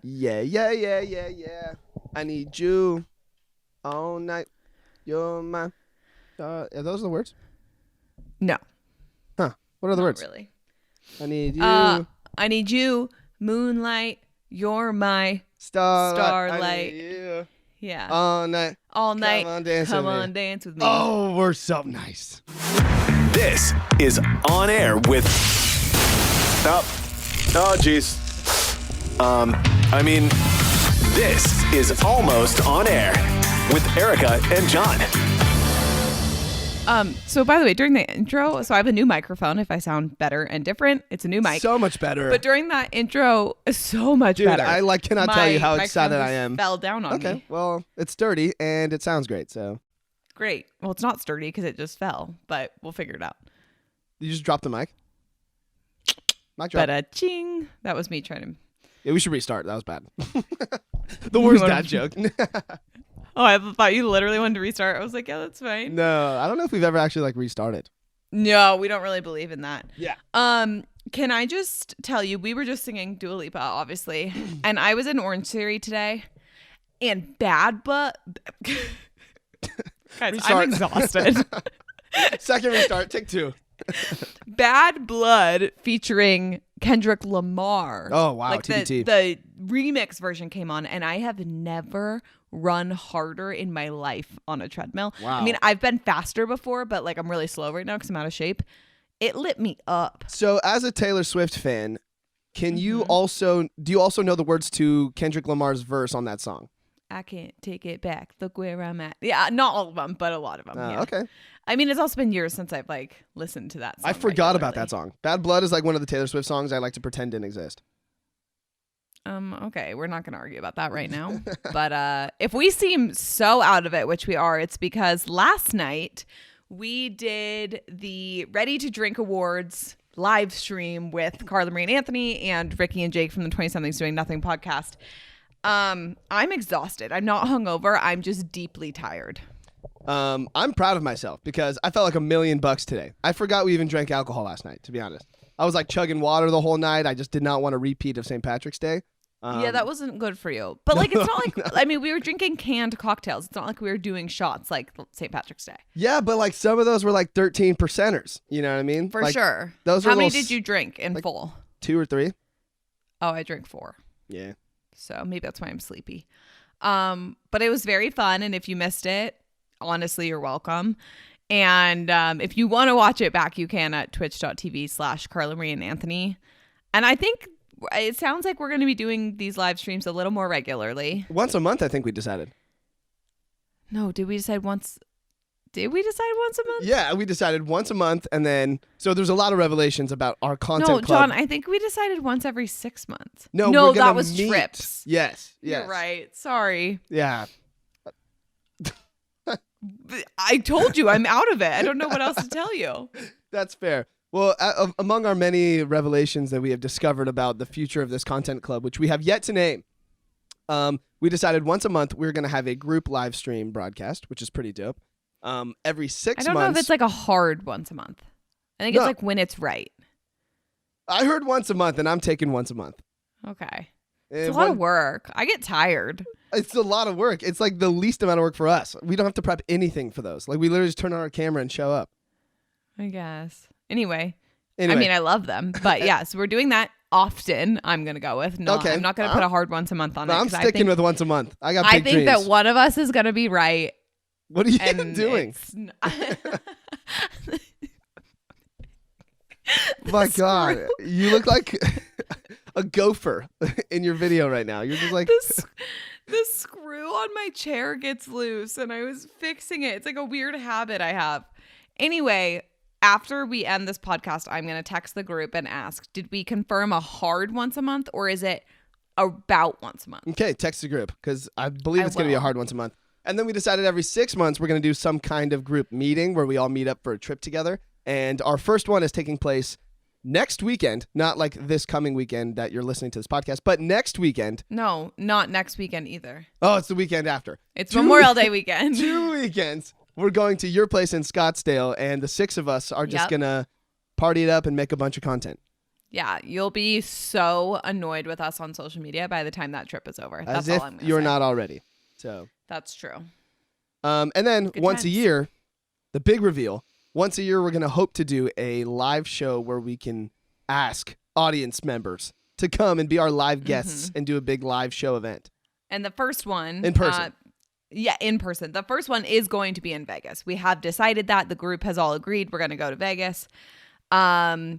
Yeah, yeah, yeah, yeah, yeah. I need you all night. You're my. Are those the words? No. Huh. What are the words? Really. I need you. I need you. Moonlight. You're my starlight. I need you. Yeah. All night. All night. Come on, dance with me. me. Oh, we're so nice. This is On Air with... Oh, geez. This is Almost On Air with Erica and Jon. So by the way, during the intro, so I have a new microphone. If I sound better and different, it's a new mic. So much better. But during that intro, so much better. Dude, I cannot tell you how excited I am. Fell down on me. Okay, well, it's sturdy and it sounds great, so. Great. Well, it's not sturdy because it just fell, but we'll figure it out. You just dropped the mic? Mic drop. But ching. That was me trying to. Yeah, we should restart. That was bad. The worst dad joke. Oh, I thought you literally wanted to restart. I was like, yeah, that's fine. No, I don't know if we've ever actually restarted. No, we don't really believe in that. Yeah. Can I just tell you, we were just singing Dua Lipa, obviously, and I was in Orange Theory today, and Bad But guys, Restart. I'm exhausted. Second restart, take two. Bad Blood featuring Kendrick Lamar. Oh, wow, like TBT. the remix version came on, and I have never run harder in my life on a treadmill. Wow. I mean, I've been faster before, but like I'm really slow right now because I'm out of shape. It lit me up. So as a Taylor Swift fan, do you also know the words to Kendrick Lamar's verse on that song? I can't take it back. Look where I'm at. Yeah, not all of them, but a lot of them. Yeah. Okay. I mean, it's also been years since I've listened to that song. I forgot about that song. Bad Blood is one of the Taylor Swift songs I like to pretend didn't exist. Okay, we're not going to argue about that right now. But if we seem so out of it, which we are, it's because last night we did the Ready to Drink Awards live stream with Carla Marie and Anthony and Ricky and Jake from the 20-somethings Doing Nothing podcast. I'm exhausted. I'm not hungover. I'm just deeply tired. I'm proud of myself because I felt like $1 million today. I forgot we even drank alcohol last night, to be honest. I was chugging water the whole night. I just did not want a repeat of St. Patrick's Day. Yeah, that wasn't good for you. But it's not I mean, we were drinking canned cocktails. It's not like we were doing shots like St. Patrick's Day. Yeah, but some of those were 13 percenters. You know what I mean? For sure. Those How many did you drink in full? 2 or 3. Oh, I drank 4. Yeah. So maybe that's why I'm sleepy. But it was very fun. And if you missed it, honestly, you're welcome. And if you want to watch it back, you can at twitch.tv/Carla Marie and Anthony. And I think it sounds like we're going to be doing these live streams a little more regularly. Once a month, I think we decided. No, did we decide once? Did we decide once a month? Yeah, we decided once a month, and then so there's a lot of revelations about our content No, club. Jon, I think we decided once every 6 months. No, no, we're gonna that was meet. trips. Yes. You're right. Sorry. Yeah. I told you I'm out of it. I don't know what else to tell you. That's fair. Well, among our many revelations that we have discovered about the future of this content club, which we have yet to name, we decided once a month we're going to have a group live stream broadcast, which is pretty dope. Every 6 months. I don't know if it's a hard once a month. I think it's when it's right. I heard once a month, and I'm taking once a month. Okay. It's a lot of work. I get tired. It's a lot of work. It's the least amount of work for us. We don't have to prep anything for those. We literally just turn on our camera and show up. I guess. Anyway. I mean, I love them. But yeah, so we're doing that often, I'm going to go with. No, okay. I'm not going to put a hard once a month on it. I'm sticking with once a month. I got big dreams. That one of us is going to be right. What are you doing? My God. You look like a gopher in your video right now. You're just the screw on my chair gets loose and I was fixing it. It's a weird habit I have. Anyway, after we end this podcast, I'm going to text the group and ask, did we confirm a hard once a month or is it about once a month? Okay, text the group because I believe it's going to be a hard once a month. And then we decided every 6 months we're going to do some kind of group meeting where we all meet up for a trip together. And our first one is taking place next weekend, not this coming weekend that you're listening to this podcast, but next weekend. No, not next weekend either. Oh, it's the weekend after. It's Memorial Day weekend. 2 weekends. We're going to your place in Scottsdale, and the 6 of us are just going to party it up and make a bunch of content. Yeah, you'll be so annoyed with us on social media by the time that trip is over. That's As if all I'm gonna you're say. not already. So. That's true. And then Good once a times. year, the big reveal. Once a year, we're gonna hope to do a live show where we can ask audience members to come and be our live guests and do a big live show event. And the first one In person. In person. The first one is going to be in Vegas. We have decided that. The group has all agreed we're going to go to Vegas. And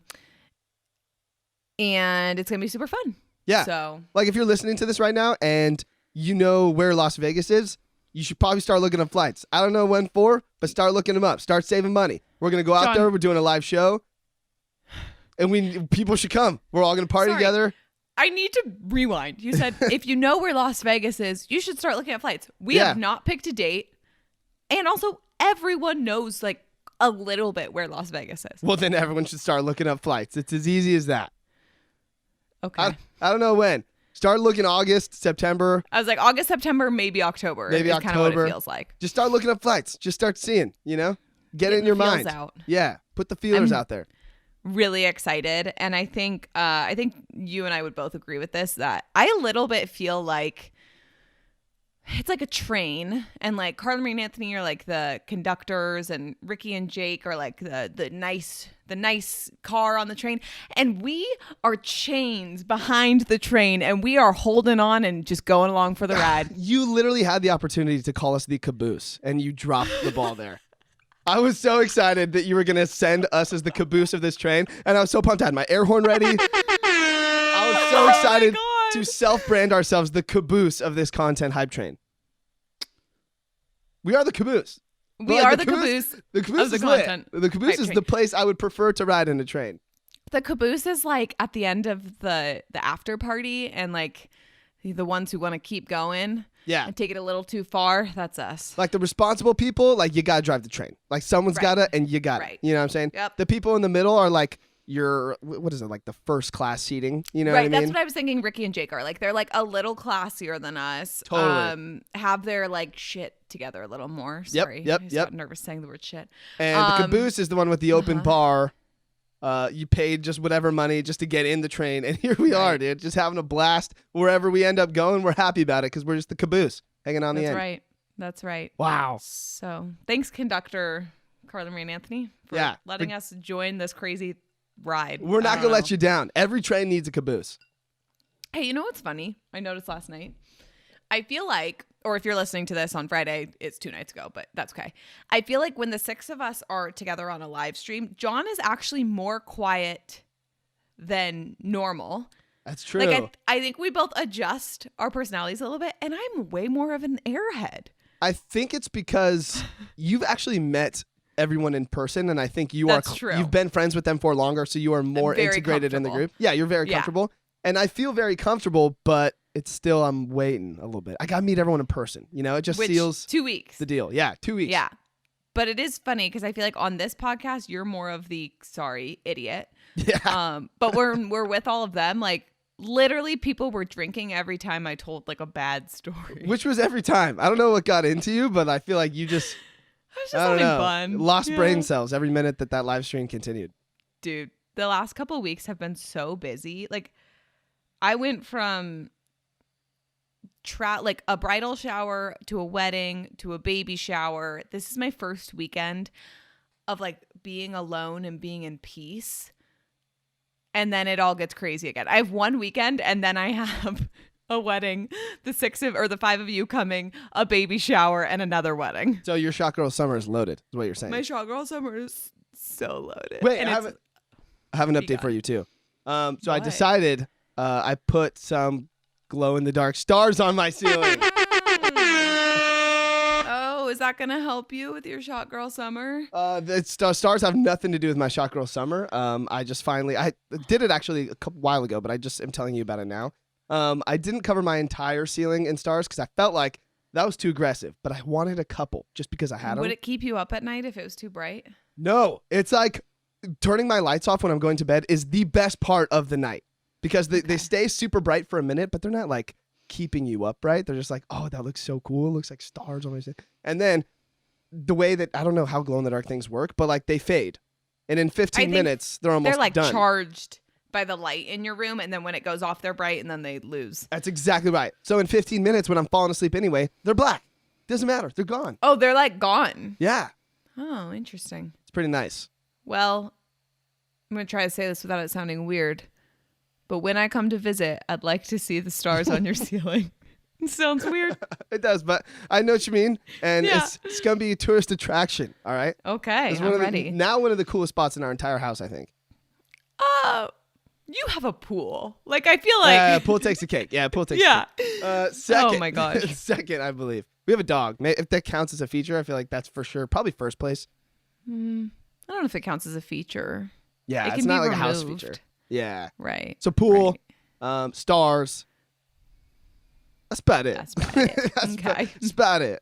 it's going to be super fun. Yeah. So, Like if you're listening to this right now and you know where Las Vegas is, you should probably start looking up flights. I don't know when for, but start looking them up. Start saving money. We're going to go out Jon. there. We're doing a live show. And people should come. We're all going to party Sorry. together. I need to rewind. You said if you know where Las Vegas is, you should start looking at flights. We Yeah. have not picked a date. And also, everyone knows like a little bit where Las Vegas is. Well, then everyone should start looking up flights. It's as easy as that. Okay. I don't know when. Start looking August, September. I was like August, September, maybe October. Maybe is kind of what October. it feels like. Just start looking up flights. Just start seeing, Get it Getting in your the feels mind. out. Yeah. Put the feelers I'm- out there. Really excited, and I think you and I would both agree with this, that I a little bit feel like it's like a train, and like Carla Marie and Anthony are like the conductors, and Ricky and Jake are like the nice car on the train, and we are chains behind the train, and we are holding on and just going along for the ride. You literally had the opportunity to call us the caboose, and you dropped the ball there. I was so excited that you were going to send us as the caboose of this train, and I was so pumped. I had my air horn ready. I was so excited God. to self-brand ourselves the caboose of this content hype train. We are the caboose. We But, like, are the caboose The caboose of the is lit. content The caboose hype is train. the place I would prefer to ride in a train. The caboose is like at the end of the after party, and like the ones who want to keep going Yeah. and take it a little too far. That's us. Like the responsible people, like you gotta drive the train. Like someone's Right. gotta, and you got Right. it. You know what I'm saying? Yep. The people in the middle are like your, what is it, like the first class seating? You know Right, what I that's mean? what I was thinking. Ricky and Jake are like, they're like a little classier than us. Totally. Have their like shit together a little more. Yep, Sorry, yep, I just yep. got nervous saying the word shit. And the caboose is the one with the open bar. You paid just whatever money just to get in the train, and here we are, Right. dude, just having a blast. Wherever we end up going, we're happy about it because we're just the caboose hanging on the That's end. right. That's right. Wow. So thanks, conductor Carla Marie and Anthony, for Yeah. letting us join this crazy ride. We're I not don't gonna let know. you down. Every train needs a caboose. Hey, you know what's funny? I noticed last night. I feel like, or if you're listening to this on Friday, it's 2 nights ago, but that's okay. I feel like when the 6 of us are together on a live stream, Jon is actually more quiet than normal. That's true. Like I think we both adjust our personalities a little bit, and I'm way more of an airhead. I think it's because you've actually met everyone in person, and I think That's true. you've been friends with them for longer, so you are more very integrated in the comfortable. group. Yeah, you're very Yeah. comfortable. And I feel very comfortable, but it's still, I'm waiting a little bit. I gotta meet everyone in person. It just Which seals 2 weeks. the deal. Yeah, 2 weeks. Yeah. But it is funny because I feel like on this podcast, you're more of the sorry idiot. Yeah. But we're with all of them. Like literally people were drinking every time I told like a bad story. Which was every time. I don't know what got into you, but I feel like you just, I was just I don't having know, fun. lost Yeah. brain cells every minute that live stream continued. Dude, the last couple of weeks have been so busy. Like I went from like a bridal shower to a wedding to a baby shower. This is my first weekend of like being alone and being in peace. And then it all gets crazy again. I have one weekend and then I have a wedding, the 5 of you coming, a baby shower, and another wedding. So your Shot Girl Summer is loaded, is what you're saying. My shot girl summer is so loaded. Wait, and I have an update for you too. So I What? decided I put some glow-in-the-dark stars on my ceiling. Oh, is that gonna help you with your shot girl summer? The stars have nothing to do with my Shot Girl Summer. I did it actually a couple while ago, but I just am telling you about it now. I didn't cover my entire ceiling in stars because I felt like that was too aggressive, but I wanted a couple just because I had them. Would it keep you up at night if it was too bright? No, it's like turning my lights off when I'm going to bed is the best part of the night because they stay super bright for a minute, but they're not like keeping you up, right? They're just like, oh, that looks so cool. It looks like stars on my ceiling. And then the way that, I don't know how glow in the dark things work, but like they fade. And in 15 think minutes, they're almost They're like done. charged. by the light in your room, and then when it goes off, they're bright, and then they lose. That's exactly right. So in 15 minutes, when I'm falling asleep anyway, they're black. Doesn't matter. They're gone. Oh, they're like gone. Yeah. Oh, interesting. It's pretty nice. Well, I'm going to try to say this without it sounding weird, but when I come to visit, I'd like to see the stars on your ceiling. It sounds weird. It does, but I know what you mean. And it's going to be a tourist attraction, all right? Okay, I'm ready. Now one of the coolest spots in our entire house, I think. You have a pool. Like, I feel like... pool takes the cake. Yeah, pool takes the cake. Second, oh, my gosh. Second, I believe. We have a dog. If that counts as a feature, I feel like that's for sure. Probably first place. I don't know if it counts as a feature. Yeah, it's not like a house feature. Yeah. Right. So pool, stars. That's about it. That's about it. Okay. That's about it.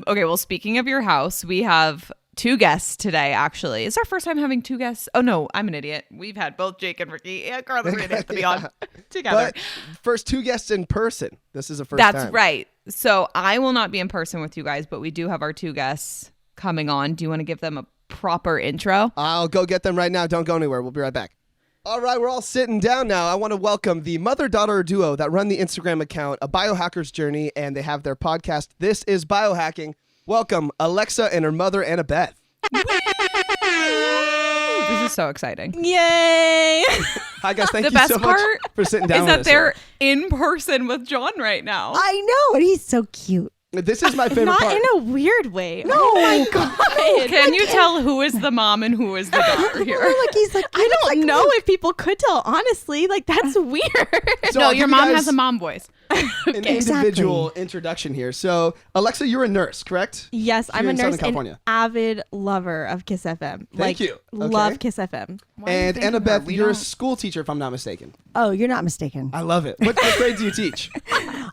Okay, well, speaking of your house, we have 2 guests today, actually. It's our first time having 2 guests. Oh, no, I'm an idiot. We've had both Jake and Ricky and Carla and Anthony on together. But first 2 guests in person. This is the first time. That's right. So I will not be in person with you guys, but we do have our 2 guests coming on. Do you want to give them a proper intro? I'll go get them right now. Don't go anywhere. We'll be right back. All right, we're all sitting down now. I want to welcome the mother-daughter duo that run the Instagram account, A Biohackers Journey, and they have their podcast, This is Biohacking. Welcome, Alexa and her mother, Beth. This is so exciting. Yay! Hi, guys. Thank you so much for sitting down with us. Is that they're in person with Jon right now. I know, and he's so cute. This is my favorite Not part. in a weird way. No. Oh my God. Can you tell who is the mom and who is the daughter here? He's like, I don't know if people could tell, honestly. Like, that's weird. So no, I'll your give you mom guys has a mom voice. An individual introduction here. So, Alexa, you're a nurse, correct? Yes, I'm a in Southern nurse and California. avid lover of Kiss FM. Thank you. Okay. Love Kiss FM. And Annabeth, you're a school teacher, if I'm not mistaken. Oh, you're not mistaken. I love it. What grade do you teach?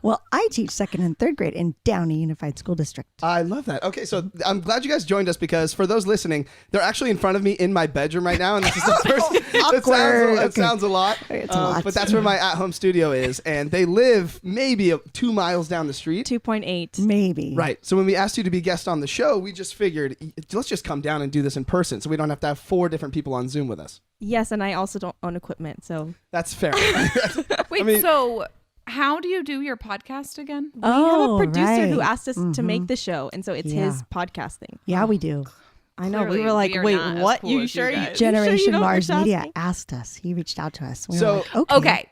Well, I teach 2nd and 3rd grade in Downey Unified School District. I love that. Okay, so I'm glad you guys joined us because for those listening, they're actually in front of me in my bedroom right now, and this is the first. Awkward. It sounds a lot, It's a lot. but that's where my at-home studio is, and they live maybe 2 miles down the street. 2.8. Maybe. Right. So when we asked you to be guest on the show, we just figured let's just come down and do this in person, so we don't have to have 4 different people on Zoom with us. Yes, and I also don't own equipment, so. That's fair. Wait, so how do you do your podcast again? We have a producer who right. asked us to make the show, and so it's his podcast thing. Yeah, we do. I know. Clearly, we were like, we are wait, not as what? cool You as you sure? guys. Generation know what Mars you're Media asking? asked us. He reached out to us. We So- were like, Okay.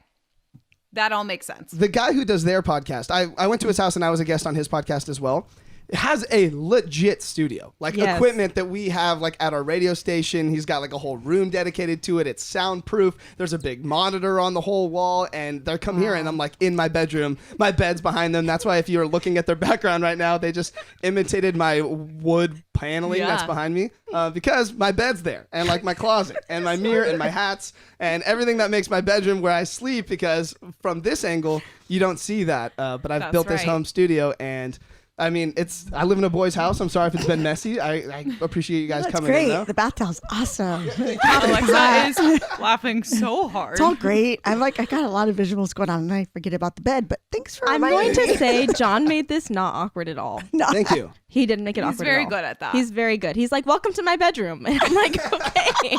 That all makes sense. The guy who does their podcast, I went to his house and I was a guest on his podcast as well. It has a legit studio, like Yes. equipment that we have like at our radio station. He's got like a whole room dedicated to it. It's soundproof. There's a big monitor on the whole wall, and they're come here and I'm like in my bedroom. My bed's behind them. That's why if you're looking at their background right now, they just imitated my wood paneling that's behind me because my bed's there and like my closet and my mirror and my hats and everything that makes my bedroom where I sleep, because from this angle, you don't see that. But I've That's built this right. home studio, and I mean, I live in a boy's house. I'm sorry if it's been messy. I appreciate you guys that's coming great. in, though. The bathtub's awesome. Alexa is laughing so hard. It's all great. I'm like, I got a lot of visuals going on, and I forget about the bed, but thanks for I'm reminding going me. to say Jon made this not awkward at all. No. Thank you. He didn't make it He's awkward very at all. good at that. He's very good. He's like, welcome to my bedroom. And I'm like, okay.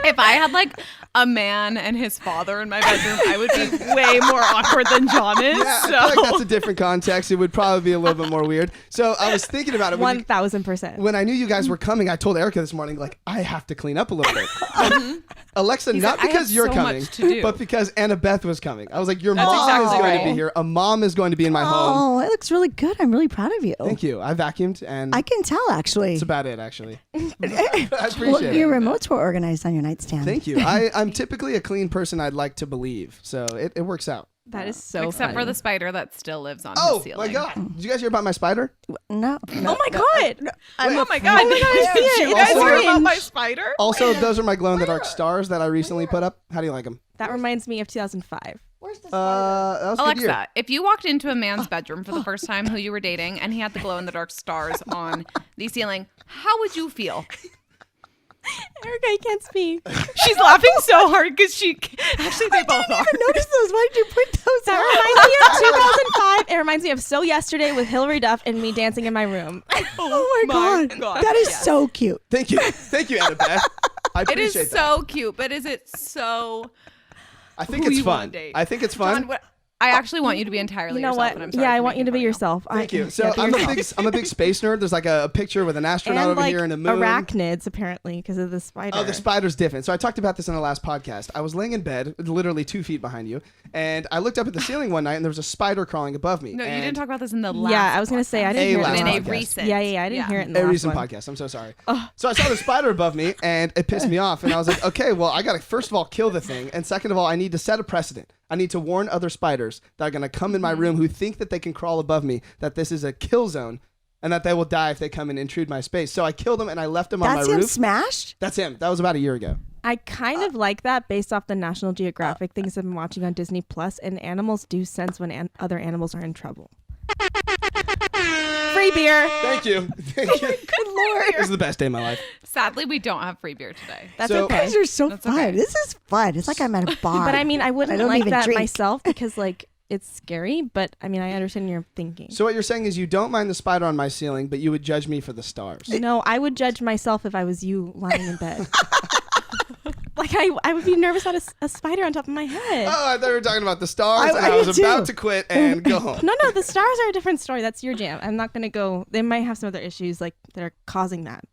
If I had like a man and his father in my bedroom, I would be way more awkward than Jon is. Yeah, I feel like that's a different context. It would probably be a little bit more weird. So I was thinking about it. 1,000%. When I knew you guys were coming, I told Erica this morning, like, I have to clean up a little bit. Alexa, He's not like, "I because have you're so coming, much to do." but because Annabeth was coming. I was like, your That's mom exactly is going right. to be here. A mom is going to be in my home. Oh, it looks really good. I'm really proud of you. Thank you. I vacuumed, and I can tell, actually. that's about it, actually. I appreciate Well, your it. remotes were organized on your nightstand. Thank you. I'm typically a clean person, I'd like to believe. So it works out. That is so Except for funny. the spider that still lives on Oh, his ceiling. my God. Did you guys hear about my spider? No. Oh my God. Oh my God. Oh my God, I see it. You guys Also- heard about my spider? Also, those are my glow-in-the-dark stars that I recently put up. How do you like them? That reminds me of 2005. That was a good year. Alexa, if you walked into a man's bedroom for the first time who you were dating and he had the glow-in-the-dark stars on the ceiling, how would you feel? Erica, I can't speak. She's laughing so hard because actually they both are. Notice those. Why did you put those That out? reminds me of 2005. It reminds me of So Yesterday with Hilary Duff and me dancing in my room. Oh my God. That is so cute. Thank you. Thank you, Annabeth. I It appreciate is that. so cute, but is it so? I think who it's you wanna fun. date? I think it's fun. John, I actually want you to be entirely You know yourself. what? And I'm sorry Yeah, for I want you making to be fun of yourself. Thank you. So Yeah, be yourself. I'm a big space nerd. There's like a picture with an astronaut And over like here and a moon. arachnids, apparently, because of the spider. Oh, the spider's different. So I talked about this in the last podcast. I was laying in bed, literally 2 feet behind you, and I looked up at the ceiling one night, and there was a spider crawling above me. No, you And didn't talk about this in the last. Yeah, I was gonna say I didn't hear it last in in the a podcast. recent. Yeah, I didn't hear it in the a last recent one. podcast. I'm so sorry. So I saw the spider above me, and it pissed me off. And I was like, okay, well, I got to first of all kill the thing, and second of all, I need to set a precedent. I need to warn other spiders that are going to come in my room who think that they can crawl above me, that this is a kill zone, and that they will die if they come and intrude my space. So I killed him, and I left him on That's my him roof. smashed? That's him. That was about a year ago. I kind of like that based off the National Geographic things I've been watching on Disney Plus, and animals do sense when other animals are in trouble. Free beer. Thank you. Thank you. Good Lord. This is the best day of my life. Sadly, we don't have free beer today. That's So- okay. These are so That's fun. okay. This is fun. It's like I'm at a bar. But I mean, I wouldn't I don't like even that drink. myself because like it's scary. But I mean, I understand your thinking. So what you're saying is you don't mind the spider on my ceiling, but you would judge me for the stars. No, I would judge myself if I was you lying in bed. Like I would be nervous about a spider on top of my head. Oh, I thought we were talking about the stars, and I I was did about too. to quit and go home. No, the stars are a different story. That's your jam. I'm not gonna go. They might have some other issues like that are causing that.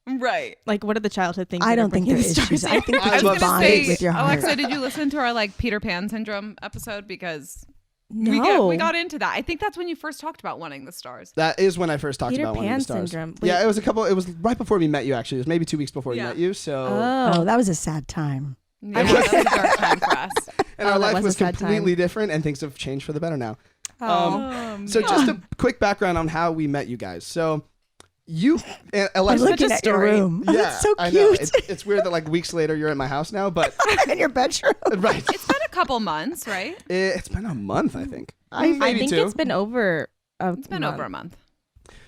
Right. Like, what are the childhood things? I that are don't think bringing there the is issues. stars I think I that you was gonna bonded say, with your heart. Alexa, did you listen to our like Peter Pan syndrome episode? Because No, we got into that. I think that's when you first talked about wanting the stars. That is when I first talked Peter about wanting Pan the stars. syndrome. Yeah, Wait. it was right before we met you. Actually, it was maybe 2 weeks before we Yeah. met you. So, Oh, that was a sad time. Yeah, that was a dark time for us. and Oh, our that life was a was sad time. completely different, and things have changed for the better now. Oh. So, just a quick background on how we met you guys. So, you, I'm Alexa, such looking a at your story. room. Oh, yeah, that's so I know. cute. It's weird that like weeks later you're in my house now, but In your bedroom. right, It's been a couple months, right? it's been a month, I think. I Maybe think two. it's been over. It's been over a month.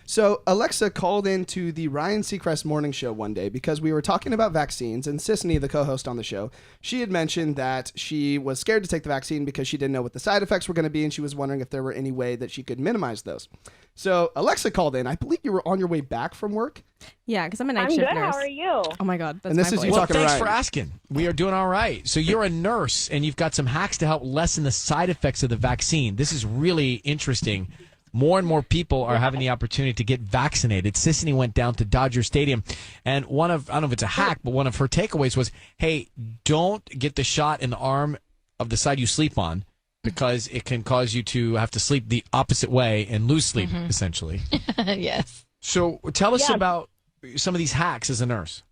So Alexa called into the Ryan Seacrest morning show one day because we were talking about vaccines, and Sisney, the co-host on the show, she had mentioned that she was scared to take the vaccine because she didn't know what the side effects were going to be, and she was wondering if there were any way that she could minimize those. So Alexa called in. I believe you were on your way back from work. Yeah, because I'm a night I'm shift good. nurse. How are you? Oh my god, that's And this my is you voice. Well, talking to thanks Ryan. for asking. We are doing all right. So you're a nurse, and you've got some hacks to help lessen the side effects of the vaccine. This is really interesting. More and more people are having the opportunity to get vaccinated. Sissany went down to Dodger Stadium, and I don't know if it's a hack, but one of her takeaways was, hey, don't get the shot in the arm of the side you sleep on because it can cause you to have to sleep the opposite way and lose sleep, essentially. Yes. So tell us Yeah. about some of these hacks as a nurse.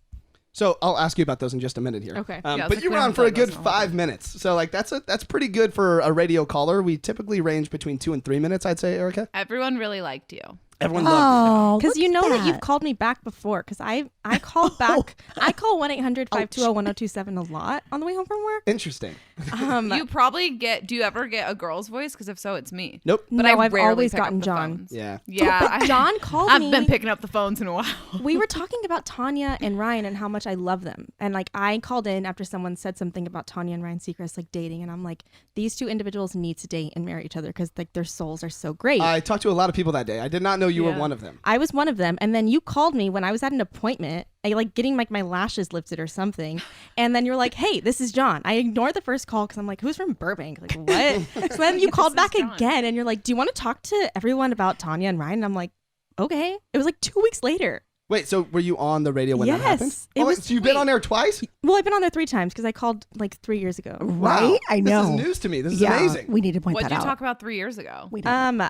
So I'll ask you about those in just a minute here. Okay. Yeah, but so you were clear on the for a plug, good that's all. 5 minutes. So like that's pretty good for a radio caller. We typically range between 2 and 3 minutes, I'd say, Erica. Everyone really liked you. Everyone loved Because look you at know that you've called me back before. Because I called back. I call 1-800-520-1027 a lot on the way home from work. it. Interesting. You probably do you ever get a girl's voice? Because if so, it's me. Nope. But No, I've rarely always pick up gotten the John. phones. Yeah. Yeah. But John called I've me. been picking up the phones in a while. We were talking about Tanya and Ryan and how much I love them. And like I called in after someone said something about Tanya and Ryan Seacrest like dating, and I'm like, these two individuals need to date and marry each other because like their souls are so great. I talked to a lot of people that day. I did not know you were Yeah. one of them. I was one of them, and then you called me when I was at an appointment, I like getting like my lashes lifted or something, and then you're like, "Hey, this is John." I ignored the first call because I'm like, "Who's from Burbank?" Like what? So then you called back John. again, and you're like, "Do you want to talk to everyone about Tanya and Ryan?" And I'm like, "Okay." It was like 2 weeks later. Wait, so were you on the radio when that happened? Yes, it Oh, was- so you've been on there twice? Well, I've been on there 3 times because I called like 3 years ago. Right? Wow. I know. This is news to me. This is yeah, amazing. We need to point What that did you out. talk about 3 years ago? We don't.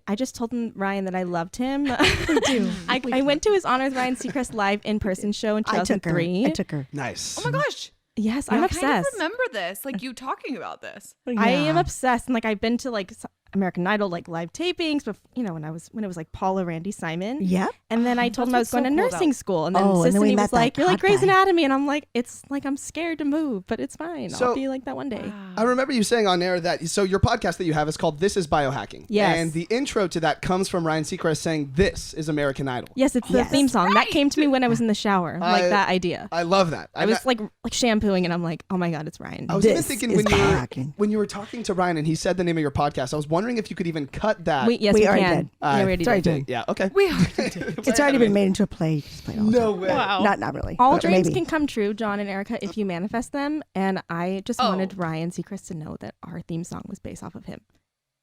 I just told Ryan that I loved him. I went to his Honors Ryan Seacrest live in-person show in I took her. 2003. I took her. Nice. Oh my gosh. Yes, I'm I obsessed. kind of remember this. Like you talking about this. I am Yeah. obsessed, and like I've been to like American Idol like live tapings, but you know when it was like Paula, Randy, Simon. Yep. And then I told That's him I was what's going so to cool nursing about- school, and then Oh, and then we Sissany met was that like, "You're like hot Grey's guy. Anatomy," and I'm like, "It's like I'm scared to move, but it's fine. So- I'll be like that one day." I remember you saying on air that so your podcast that you have is called This is Biohacking. Yes. And the intro to that comes from Ryan Seacrest saying this is American Idol. Yes, it's the Yes. theme song that came to me when I was in the shower, like that idea. I love that. I was like shampooing, and I'm like, "Oh my god, it's Ryan." I was even This thinking is when biohacking. you were talking to Ryan and he said the name of your podcast, I was wondering wondering if you could even cut that. We already can. did. Yeah, we already Sorry, did. did. Yeah, okay. We already did. It's already been made into a play. You just play it all the No time. way. Wow. Not really. All but dreams maybe. can come true, Jon and Erica, if you manifest them. And I just wanted Ryan Seacrest to know that our theme song was based off of him.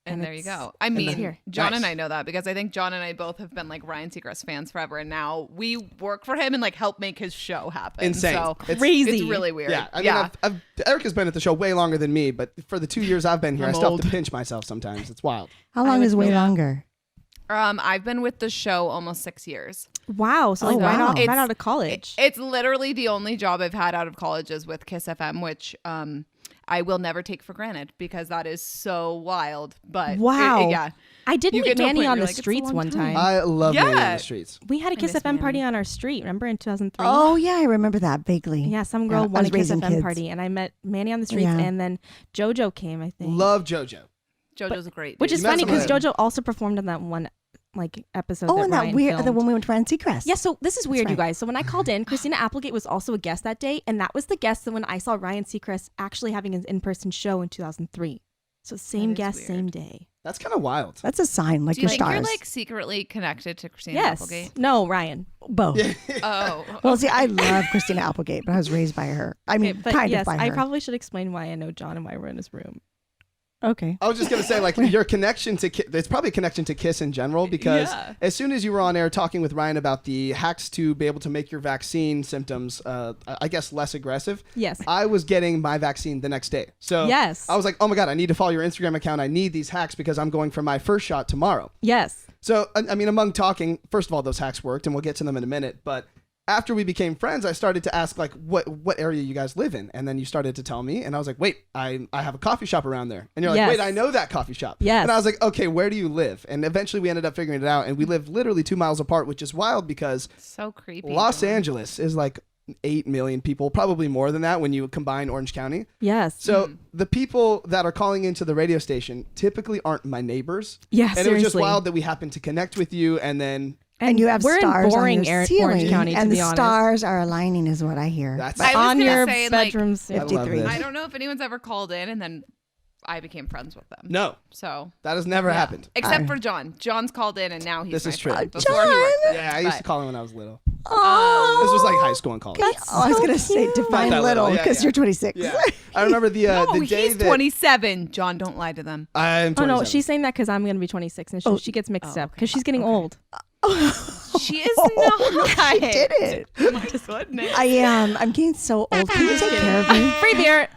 And there you it's- go. I mean, here. Jon Nice. and I know that because I think Jon and I both have been like Ryan Seacrest fans forever, and now we work for him and like help make his show happen. Insane. So Crazy. it's really weird. Yeah, I mean, Erica's been at the show way longer than me, but for the 2 years I've been here, I still have to pinch myself sometimes. It's wild. How long is way longer? I've been with the show almost 6 years. Wow. So like Oh, wow. right out of college. It's literally the only job I've had out of college is with Kiss FM, which I will never take for granted because that is so wild. But Wow. yeah. I did You meet get to a Manny point on where the you're like, it's a streets long one time. time. I love being in Yeah. the streets. We had a Kiss miss FM party Manny. on our street. Remember in 2003? Oh yeah, I remember that vaguely. Yeah, some girl I won a was Kiss raising FM kids. party, and I met Manny on the streets, Yeah. and then JoJo came, I think. Love JoJo. JoJo's great. Which dude. is You met funny because some of JoJo also performed in that one like episode. Oh, that and that Ryan weird, the filmed. one we went to Ryan Seacrest. Yeah, so this is weird, you right. guys. So when I called in, Christina Applegate was also a guest that day, and that was the guest that when I saw Ryan Seacrest actually having his in-person show in 2003. So same is guest, weird. same day. That's kind of wild. That's a sign, like Do you your think stars. you're like secretly connected to Christina Yes. Applegate? No, Ryan. Both. Oh. Well, see, I love Christina Applegate, but I was raised by her. I mean, But kind yes, of by her. I probably should explain why I know Jon and why we're in his room. Okay. I was just going to say, like, your connection to it's probably a connection to Kiss in general because Yeah. as soon as you were on air talking with Ryan about the hacks to be able to make your vaccine symptoms, I guess, less aggressive, Yes. I was getting my vaccine the next day. So Yes. I was like, oh my God, I need to follow your Instagram account. I need these hacks because I'm going for my first shot tomorrow. Yes. So, I mean, among talking, first of all, those hacks worked, and we'll get to them in a minute. But after we became friends, I started to ask, like, what area you guys live in? And then you started to tell me, and I was like, wait, I have a coffee shop around there. And you're like, Yes. wait, I know that coffee shop. Yes. And I was like, okay, where do you live? And eventually we ended up figuring it out, and we live literally 2 miles apart, which is wild because So creepy. Los Jon. Angeles is like 8 million people, probably more than that when you combine Orange County. Yes. So the people that are calling into the radio station typically aren't my neighbors. Yeah, And it was just seriously. wild that we happened to connect with you, and then And you have we're stars in boring on your Orange ceiling, County, and to the be honest. stars are aligning, is what I hear. that's I was on gonna your say, like, bedrooms. I love 53. this. I don't know if anyone's ever called in and then I became friends with them. No, So that has never happened. except for Jon. John's called in and now he's This my is true. friend. Before he John! worked there. Yeah, I used to But- call him when I was little. Oh, This was like high school and college. I was going to say define Not that little little, yeah, because yeah. you're 26. Yeah, I remember the No, the day he's that 27. Jon, don't lie to them. I'm 27. Oh no, she's saying that because I'm gonna be 26, and she gets mixed up because she's getting old. She is not. She did it. Oh my goodness. I am. I'm getting so old. Can you take care of me? Free beer.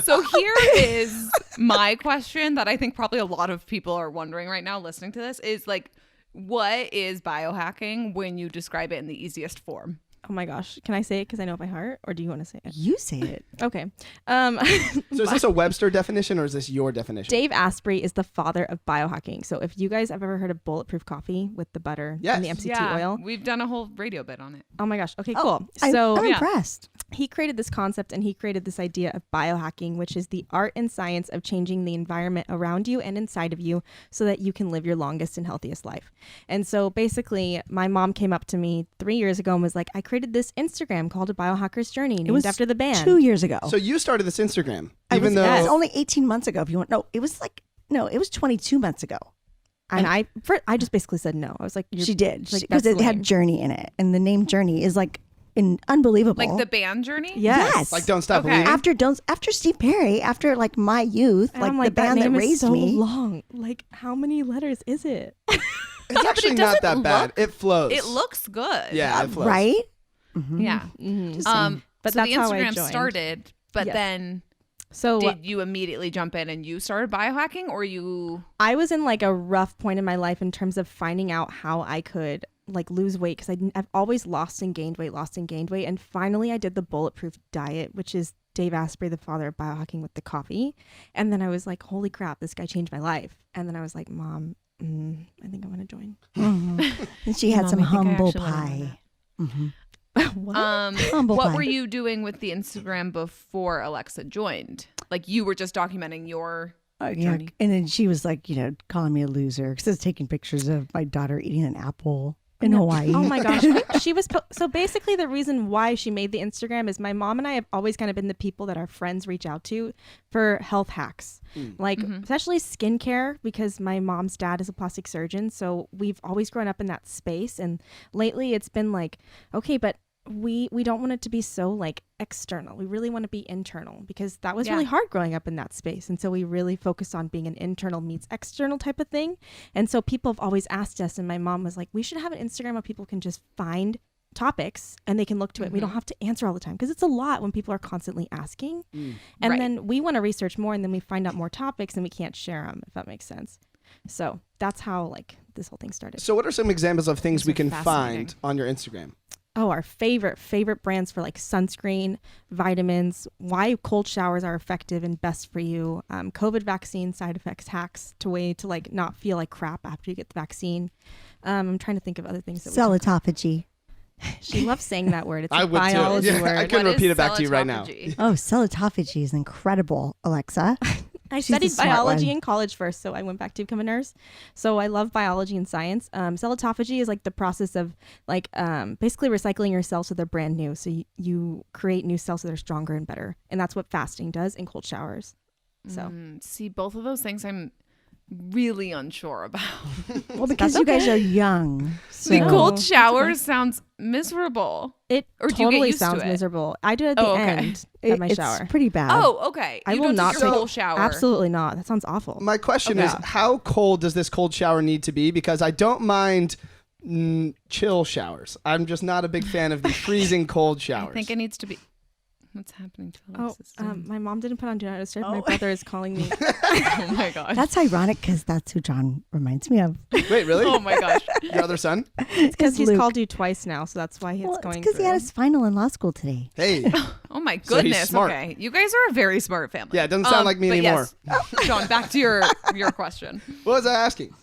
So here is my question that I think probably a lot of people are wondering right now listening to this is like, what is biohacking when you describe it in the easiest form? Oh my gosh, can I say it because I know it by heart, or do you want to say it? You say it. Okay. So is this a Webster definition or is this your definition? Dave Asprey is the father of biohacking. So if you guys have ever heard of Bulletproof coffee with the butter and the Yes. MCT oil, We've done a whole radio bit on it. oh my gosh. Okay, Oh, cool. I'm So impressed. he created this concept and he created this idea of biohacking, which is the art and science of changing the environment around you and inside of you so that you can live your longest and healthiest life. And so basically, my mom came up to me 3 years ago and was like, I created this Instagram called A Biohacker's Journey named It was after the band. 2 years ago. So you started this Instagram, I even was, though it was only 18 months ago. If you want, it was 22 months ago. And I just basically said no. I was like, She did like, because that's it had lame. Journey in it, and the name Journey is like unbelievable. Like the band journey? Yes. like Don't Stop Okay. Believing. after Steve Perry, after like my youth, And like I'm the like, band that name is raised so me. long. Like, how many letters is it? It's actually not that bad. It flows. It looks good. Yeah, it flows. Right? Yeah. Just saying. So But the that's how I Instagram joined. started, but Yes. then So did you immediately jump in and you started biohacking, or you? I was in like a rough point in my life in terms of finding out how I could like lose weight because I've always lost and gained weight. And finally I did the Bulletproof Diet, which is Dave Asprey, the father of biohacking with the coffee. And then I was like, holy crap, this guy changed my life. And then I was like, Mom, I think I'm going to join. And she had Mom, some I think I humble actually wanna know pie. What? Humble What pie. were you doing with the Instagram before Alexa joined? Like you were just documenting your Yeah. journey. And then she was like, calling me a loser because I was taking pictures of my daughter eating an apple. in Hawaii. Oh my gosh. She was so basically the reason why she made the Instagram is my mom and I have always kind of been the people that our friends reach out to for health hacks. Like especially skincare, because my mom's dad is a plastic surgeon. So we've always grown up in that space. And lately it's been like, okay, but we don't want it to be so like external. We really want to be internal, because that was really hard growing up in that space. And so we really focused on being an internal meets external type of thing. And so people have always asked us, and my mom was like, we should have an Instagram where people can just find topics and they can look to it. We don't have to answer all the time, because it's a lot when people are constantly asking. And then we want to research more, and then we find out more topics and we can't share them, if that makes sense. So that's how like this whole thing started. So what are some examples of things we can fascinating. find on your Instagram? Oh, our favorite brands for like sunscreen, vitamins, why cold showers are effective and best for you, COVID vaccine side effects hacks to like not feel like crap after you get the vaccine. I'm trying to think of other things. Celotophagy. She loves saying that word. It's I a would too. biology Yeah, word. I couldn't What is repeat it back to you right now. celotophagy? Oh, celotophagy is incredible, Alexa. I She's the studied smart biology one. in college first, so I went back to become a nurse. So I love biology and science. Celotophagy is like the process of like basically recycling your cells so they're brand new. So you create new cells so they're stronger and better. And that's what fasting does in cold showers. So See, both of those things I'm really unsure about. Well, because you guys are young. So. The cold that's shower sounds miserable. it Or do you get totally used to sounds it? miserable. I do it at the Oh, okay. end of my It's shower. pretty bad. Oh, okay. I You will don't not take your take whole shower. Absolutely not. That sounds awful. My question Okay. is, how cold does this cold shower need to be? Because I don't mind chill showers. I'm just not a big fan of the freezing cold showers. I think it needs to be. What's happening to Oh, Alexis? my mom didn't put on Do Not Disturb. My brother is calling me. Oh my gosh. That's ironic because that's who John reminds me of. Wait, really? Oh my gosh. Your other son? It's because he's Luke. called you twice now, so that's why it's Well, going because he had through. his final in law school today. Hey. Oh my So he's goodness. smart. Okay. You guys are a very smart family. Yeah, it doesn't sound like me but anymore. Yes. John, back to your question. What was I asking?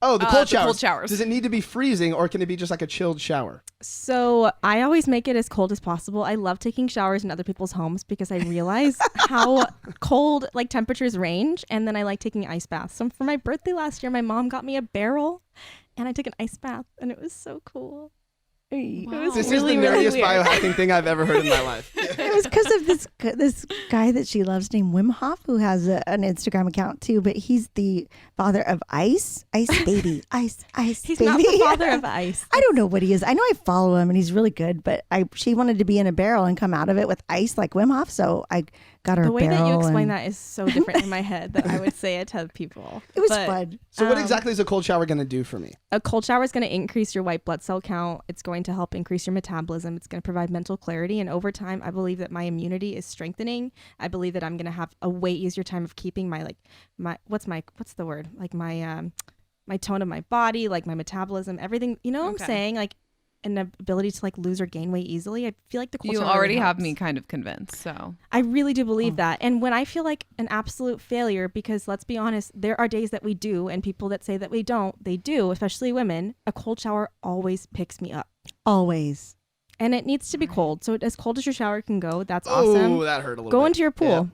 Oh, the cold the showers. cold showers. Does it need to be freezing, or can it be just like a chilled shower? So I always make it as cold as possible. I love taking showers in other people's homes because I realize how cold like temperatures range, and then I like taking ice baths. So for my birthday last year, my mom got me a barrel, and I took an ice bath, and it was so cool. It was This really, is the really nerdiest weird. biohacking thing I've ever heard in my life. It was because of this guy that she loves named Wim Hof, who has an Instagram account too, but he's the father of Ice Baby. Ice He's Baby. not the father of ice. I don't know what he is. I know I follow him and he's really good, but she wanted to be in a barrel and come out of it with ice like Wim Hof, so I got her The a way barrel. that you explain and that is so different in my head that I would say it to people. It was But fun. So what exactly is a cold shower going to do for me? a cold shower is going to increase your white blood cell count. It's going to help increase your metabolism. It's going to provide mental clarity. And over time, I believe that my immunity is strengthening. I believe that I'm going to have a way easier time of keeping my what's the word? Like my tone of my body, like my metabolism, everything. You know what I'm Okay. saying? Like an ability to like lose or gain weight easily. I feel like the cold You shower already really have helps. me kind of convinced. So I really do believe that. And when I feel like an absolute failure, because let's be honest, there are days that we do, and people that say that we don't, they do, especially women, a cold shower always picks me up. Always. And it needs to be cold. So as cold as your shower can go, that's awesome. Oh, that hurt a little Go bit. into your pool.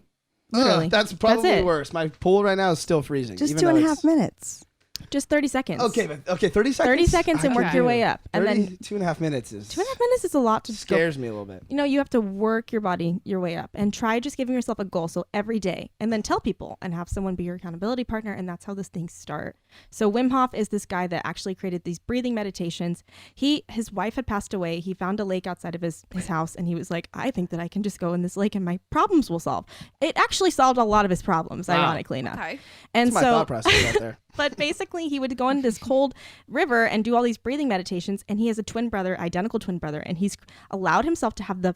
Yeah. Literally. That's probably it. worse. My pool right now is still freezing. Just even 2.5 though minutes. Just 30 seconds. Okay, 30 seconds? 30 seconds and I work can your do way it. up. And then 2.5 minutes is 2.5 minutes is a lot to go. scares me a little bit. You know, you have to work your body your way up, and try just giving yourself a goal. So every day, and then tell people and have someone be your accountability partner. And that's how this thing start. So Wim Hof is this guy that actually created these breathing meditations. His wife had passed away. He found a lake outside of his house, and he was like, I think that I can just go in this lake and my problems will solve. It actually solved a lot of his problems, Wow. ironically enough. okay. And That's my so thought process right there. but basically, he would go into this cold river and do all these breathing meditations. And he has a twin brother, identical twin brother, and he's allowed himself to have the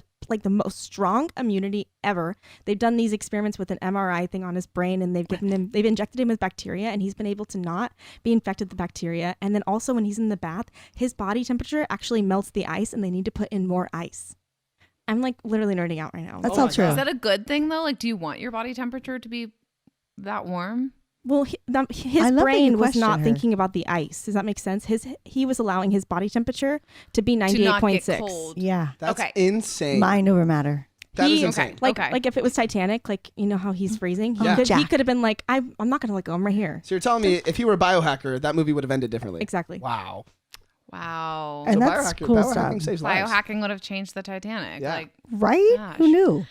most strong immunity ever. They've done these experiments with an MRI thing on his brain, and they've injected him with bacteria, and he's been able to not be infected with the bacteria. And then also, when he's in the bath, his body temperature actually melts the ice, and they need to put in more ice. I'm like literally nerding out right now. That's Oh all my true. Is that a good thing though? Like, do you want your body temperature to be that warm? Well, his I love that you brain was question not her. thinking about the ice. Does that make sense? He was allowing his body temperature to be To not get 98.6. cold. Yeah. That's Okay. insane. Mind over matter. That is He- insane. Okay. Like if it was Titanic, like you know how he's freezing, Yeah. he Jack. could have been like, I'm not gonna let go. I'm right here. So you're telling me if he were a biohacker, that movie would have ended differently? Exactly. Wow. Wow. And So that's cool biohacking stuff. saves lives. Biohacking would have changed the Titanic. Yeah. Like, Right? Gosh. Who knew?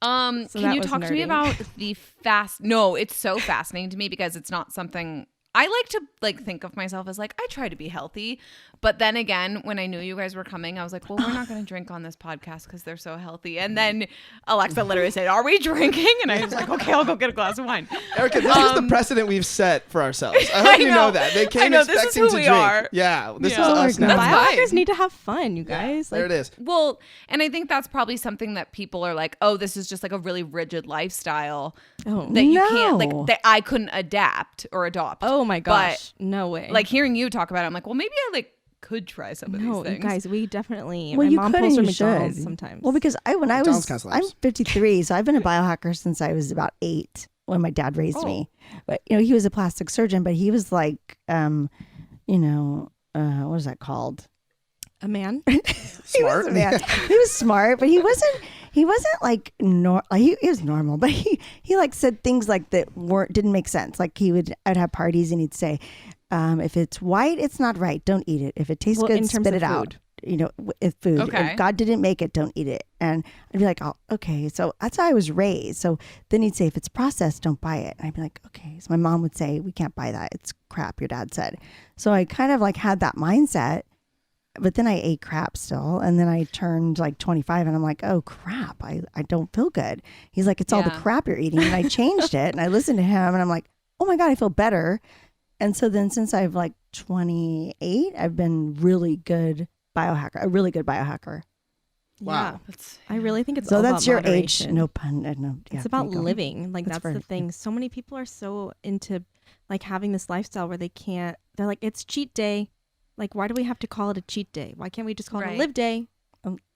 So can that you was talk to me nerdy. about the fast? No, it's so fascinating to me because it's not something I like to think of myself as like, I try to be healthy. But then again, when I knew you guys were coming, I was like, well, we're not going to drink on this podcast because they're so healthy. And then Alexa literally said, are we drinking? And I was like, okay, I'll go get a glass of wine. Erica, this is the precedent we've set for ourselves. I hope you know that. They came this is expecting who to we drink. are. Yeah, this Yeah. is us now. That's Biohackers fine. need to have fun, you guys. There it is. Well, and I think that's probably something that people are like, oh, this is just like a really rigid lifestyle Oh, that you can't, like, No. that I couldn't adapt or adopt. oh my But, gosh. No way. like, hearing you talk about it, I'm like, well, maybe I could try some of no, these you things. guys, we definitely. Well, my you mom could pulls and from you McDonald's should. sometimes. Well, because when I McDonald's was, kinda I'm slaps. 53, so I've been a biohacker since I was about 8 when my dad raised me. But he was a plastic surgeon, but he was like, what is that called? a man. Smart. He was smart, but he wasn't like he was normal, but he like said things like that didn't make sense. Like I'd have parties and he'd say, if it's white, it's not right. Don't eat it. If it tastes Well, good, in terms spit of it out. food. If food. Okay. If God didn't make it, don't eat it. And I'd be like, oh, okay. So that's how I was raised. So then he'd say, if it's processed, don't buy it. And I'd be like, okay. So my mom would say, we can't buy that. It's crap, your dad said. So I kind of like had that mindset, but then I ate crap still. And then I turned like 25 and I'm like, oh crap, I don't feel good. He's like, it's all the Yeah. crap you're eating. And I changed it and I listened to him and I'm like, oh my God, I feel better. And so then since I've like 28, I've been a really good biohacker. Wow. I really think it's So all that's about your moderation. age. No pun. No. Yeah, It's about there you go. living. Like That's that's the very- thing. So many people are so into like having this lifestyle where they're like, it's cheat day. Like, why do we have to call it a cheat day? Why can't we just call it Right. a live day?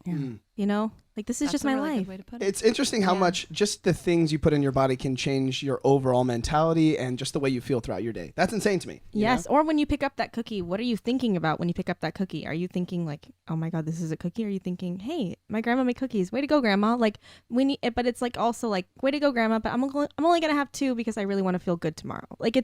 Yeah. You know, like this is That's just a my really good life. way to put it. It's interesting how much just the things you put in your body can change your overall mentality and just the way you feel throughout your day. That's insane to me. you Yes. know? Or when you pick up that cookie, what are you thinking about when you pick up that cookie? Are you thinking like, oh my God, this is a cookie? Are you thinking, hey, my grandma made cookies. Way to go, grandma. Like we need, but it's like also like, way to go, grandma. But I'm only going to have 2 because I really want to feel good tomorrow. Like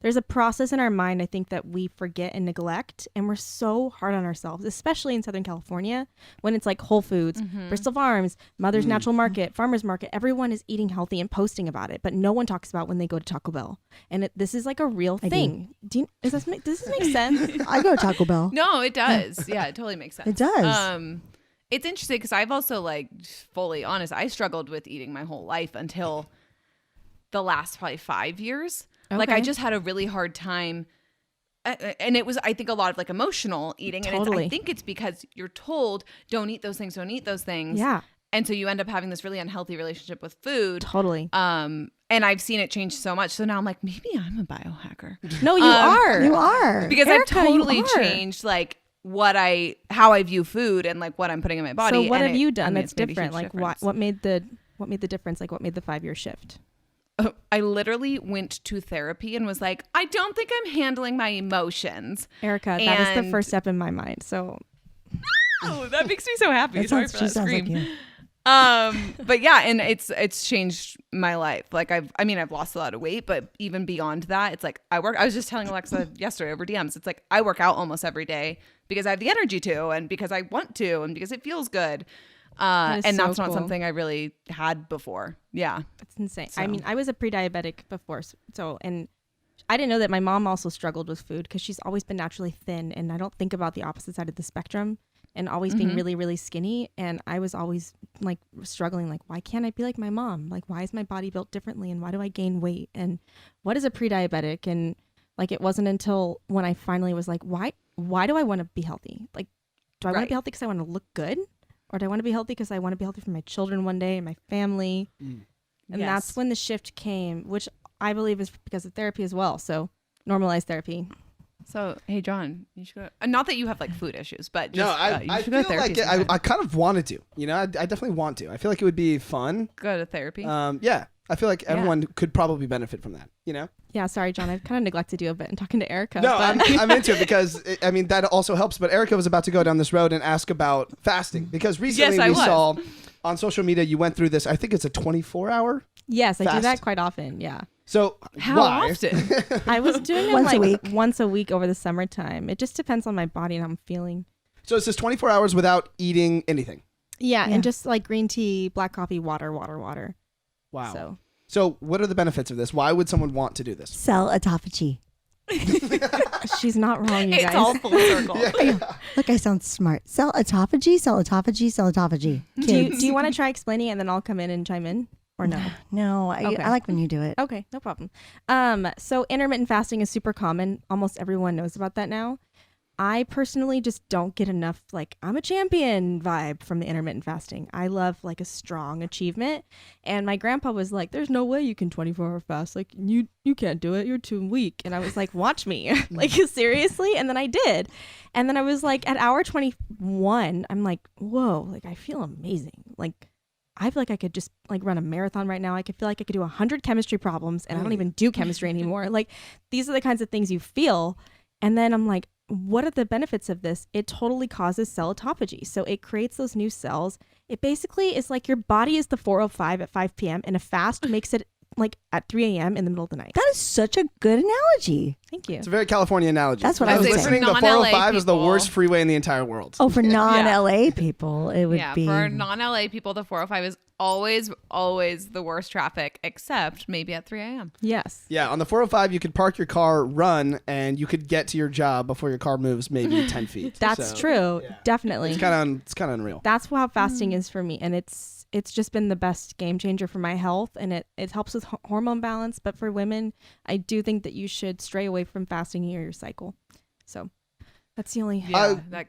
there's a process in our mind, I think, that we forget and neglect. And we're so hard on ourselves, especially in Southern California, when it's like Whole Foods, Bristol Farms, Mother's Natural Market, Farmer's Market. Everyone is eating healthy and posting about it, but no one talks about when they go to Taco Bell. And this is like a real thing. Does this make sense? I go to Taco Bell. No, it does. Yeah, it totally makes sense. It does. It's interesting because I've also, like, fully honest, I struggled with eating my whole life until the last probably 5 years. Like, I Okay. just had a really hard time. And it was, I think, a lot of like emotional eating. And Totally. I think it's because you're told, don't eat those things, don't eat those things. Yeah, And so you end up having this really unhealthy relationship with food. totally. And I've seen it change so much. So now I'm like, maybe I'm a biohacker. No, you are. You are. Because Erica, I've you totally are. changed like how I view food and like what I'm putting in my body. So what and have you done that's it's made a huge different? Like difference. what made the difference? Like what made the 5-year shift? I literally went to therapy and was like, I don't think I'm handling my emotions. Erica, that is the And- first step in my mind. So Oh, that makes me so happy. That Sorry sounds- for she that sounds like scream. you. But yeah, and it's changed my life. Like I've lost a lot of weight, but even beyond that, it's like I was just telling Alexa yesterday over DMs. It's like I work out almost every day because I have the energy to, and because I want to, and because it feels good. That is And so that's not cool. something I really had before. Yeah. it's insane. So- I mean, I was a pre-diabetic before, so and I didn't know that my mom also struggled with food because she's always been naturally thin, and I don't think about the opposite side of the spectrum, and always being really, really skinny. And I was always like struggling, like, why can't I be like my mom? Like, why is my body built differently, and why do I gain weight? And what is a pre-diabetic? And like, it wasn't until when I finally was like, why do I want to be healthy? Like, do I want to Right. be healthy because I want to look good? Or do I want to be healthy because I want to be healthy for my children one day and my family? And that's Yes. when the shift came, which I believe is because of therapy as well. So normalized therapy. So, hey, John, you should go. Not that you have like food issues, but just, No, you I should feel go to therapy. like sometime. I kind of wanted to. You know, I definitely want to. I feel like it would be fun. Go to therapy. Yeah, I feel like everyone could probably benefit from that. You know. Yeah, sorry, John. I've kind of neglected you a bit in talking to Erica. No, but I'm into it because I mean that also helps. But Erica was about to go down this road and ask about fasting because recently Yes, I we was. saw on social media you went through this. I think it's a 24-hour. yes, I do fast. that quite often. Yeah. So How why? often? I was doing it Once a like week. once a week over the summertime. It just depends on my body and how I'm feeling. So it says 24 hours without eating anything. Yeah, Yeah. and just like green tea, black coffee, water. Wow. So So what are the benefits of this? Why would someone want to do this? Cell autophagy. she's not wrong, you It's guys. all full circle. Look, I sound smart. Cell autophagy, cell autophagy, cell autophagy. Do you want to try explaining it and then I'll come in and chime in? Or no? No, Okay. I like when you do it. Okay, no problem. So intermittent fasting is super common. Almost everyone knows about that now. I personally just don't get enough like I'm a champion vibe from the intermittent fasting. I love like a strong achievement. And my grandpa was like, there's no way you can 24-hour fast. Like you can't do it. You're too weak. And I was like, watch me. Like seriously? And then I did. And then I was like at hour 21, I'm like, whoa, like I feel amazing. Like I feel like I could just like run a marathon right now. I could feel like I could do 100 chemistry problems and I don't even do chemistry anymore. Like these are the kinds of things you feel. And then I'm like, what are the benefits of this? It totally causes cell autophagy. So it creates those new cells. It basically is like your body is the 405 at 5 p.m. and a fast makes it like at 3 a.m. in the middle of the night. That is such a good analogy. Thank you. It's a very California analogy. That's what I I was would say. listening. For The non-LA 405 is the people. worst freeway in the entire world. Oh, for non-LA people, it would be. For non-LA people, the 405 is always the worst traffic, except maybe at 3 a.m. Yes. Yeah, on the 405, you could park your car, run, and you could get to your job before your car moves maybe 10 feet. That's So, true. yeah. Definitely. It's kind of unreal. That's how fasting is for me. And it's just been the best game changer for my health. And it helps with hormone balance. But for women, I do think that you should stray away from fasting near your cycle. So that's the only... Yeah, that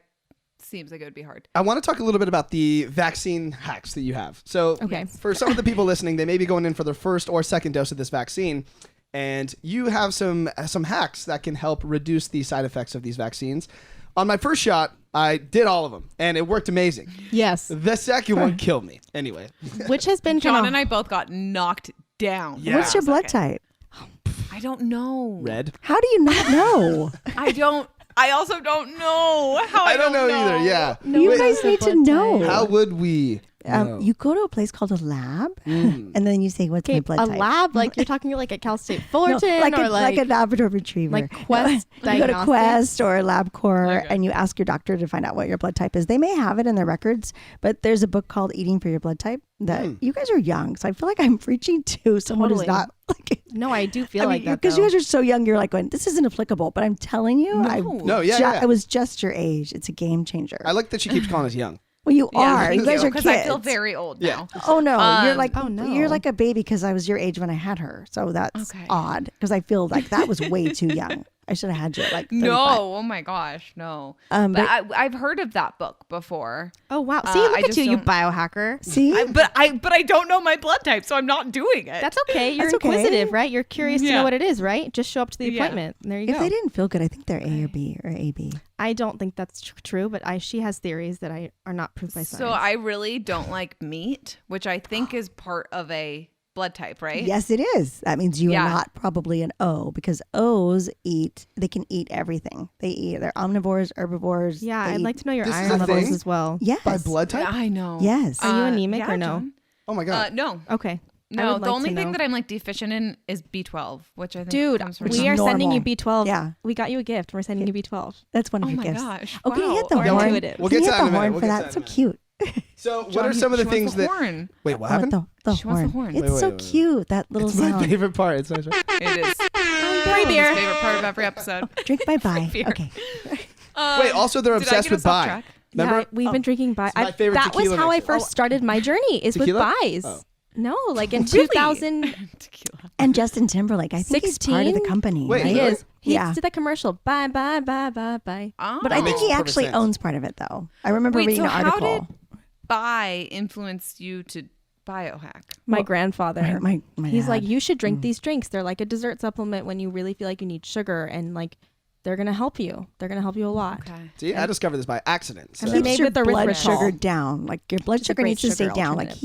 seems like it would be hard. I want to talk a little bit about the vaccine hacks that you have. So Okay. for some of the people listening, they may be going in for their first or second dose of this vaccine. And you have some hacks that can help reduce the side effects of these vaccines. On my first shot, I did all of them, and it worked amazing. Yes. The second one killed me. Anyway. Which has been John kinda- and I both got knocked down. Yeah. What's your blood type? I don't know. Red. How do you not know? I also don't know how I don't know either. Yeah. You Wait, guys need to blood know. how would we? know? You go to a place called a lab, and then you say, "What's my Okay, blood a type?" lab, like you're talking like at Cal State No, Fullerton, like or a Labrador Retriever, like Quest You go to Diagnostics. Quest or LabCorp, Okay. and you ask your doctor to find out what your blood type is. They may have it in their records, but there's a book called "Eating for Your Blood Type." That you guys are young, so I feel like I'm preaching to someone Totally. who's not like. No, I do feel like that because though. you guys are so young, you're like going, "This isn't applicable." But I'm telling you, No, yeah. I was just your age. It's a game changer. I like that she keeps calling us young. Well, you are. You guys are because kids. I feel very old Yeah. now. Oh no, you're like oh, no. you're like a baby because I was your age when I had her. So that's Okay. odd because I feel like that was way too young. I should have had you at like 35. No, oh my gosh, no. But- but I've heard of that book before. Oh wow! See, I look at just you, you don't- biohacker. See, But I don't know my blood type, so I'm not doing it. That's okay. You're That's okay. inquisitive, right? You're curious to Yeah. know what it is, right? Just show up to the Yeah. appointment. And there you if go. they didn't feel good, I think they're A or B or AB. I don't think that's true, but she has theories that are not proved by science. So I really don't like meat, which I think is part of a blood type, right? Yes, it is. That means you Yeah. are not probably an O because O's they can eat everything. They're omnivores, herbivores. yeah, they I'd eat- like to know your This is iron a levels thing? as well. Yes. By blood type? I know. Yes. Are you anemic yeah, or no? John? Oh my God. No. Okay. I No, would the like only to thing know. that I'm like deficient in is B12, which I think Dude, comes from Which is we are sending you normal. B12. Yeah. We got you a gift. We're sending you B12. That's one of Oh your my gifts. gosh. Okay, wow. hit the We're horn. intuitive. We'll Can get you to hit that in the a minute. horn We'll for get to that. that So in a cute. So what John, are some of the she wants things the that... horn. Wait, what Oh, happened? the She wants the horn. It's Wait, so wait. cute. That little It's my sound. favorite part. It's nice. Right? It is. Free beer. His favorite part of every episode. Drink bye bye. beer. Okay. Wait, also they're Did I obsessed get with us off Bai. track? Remember? Yeah, we've been drinking Bai. my favorite that was tequila how I mixer. first started my journey. Is Tequila? with Bai's. Oh. No, like in Really? 2000. Tequila. And Justin Timberlake, I think he's part of the 16? company. Wait, right? He really? is. He Yeah. did that commercial. Bye, bye, bye, bye, bye. Oh. But I That think makes he perfect actually sense. owns part of it, though. I remember Wait, reading so an how article. did Bai influence you to biohack? My Well, grandfather. My He's like, dad. you should drink these drinks. They're like a dessert supplement when you really feel like you need sugar, and like they're gonna help you. They're gonna help you a lot. Okay. See, I discovered this by accident. So. And they're keeps made your with the blood erythritol. sugar down. Like your blood It's a sugar great needs to stay sugar down. Like alternative.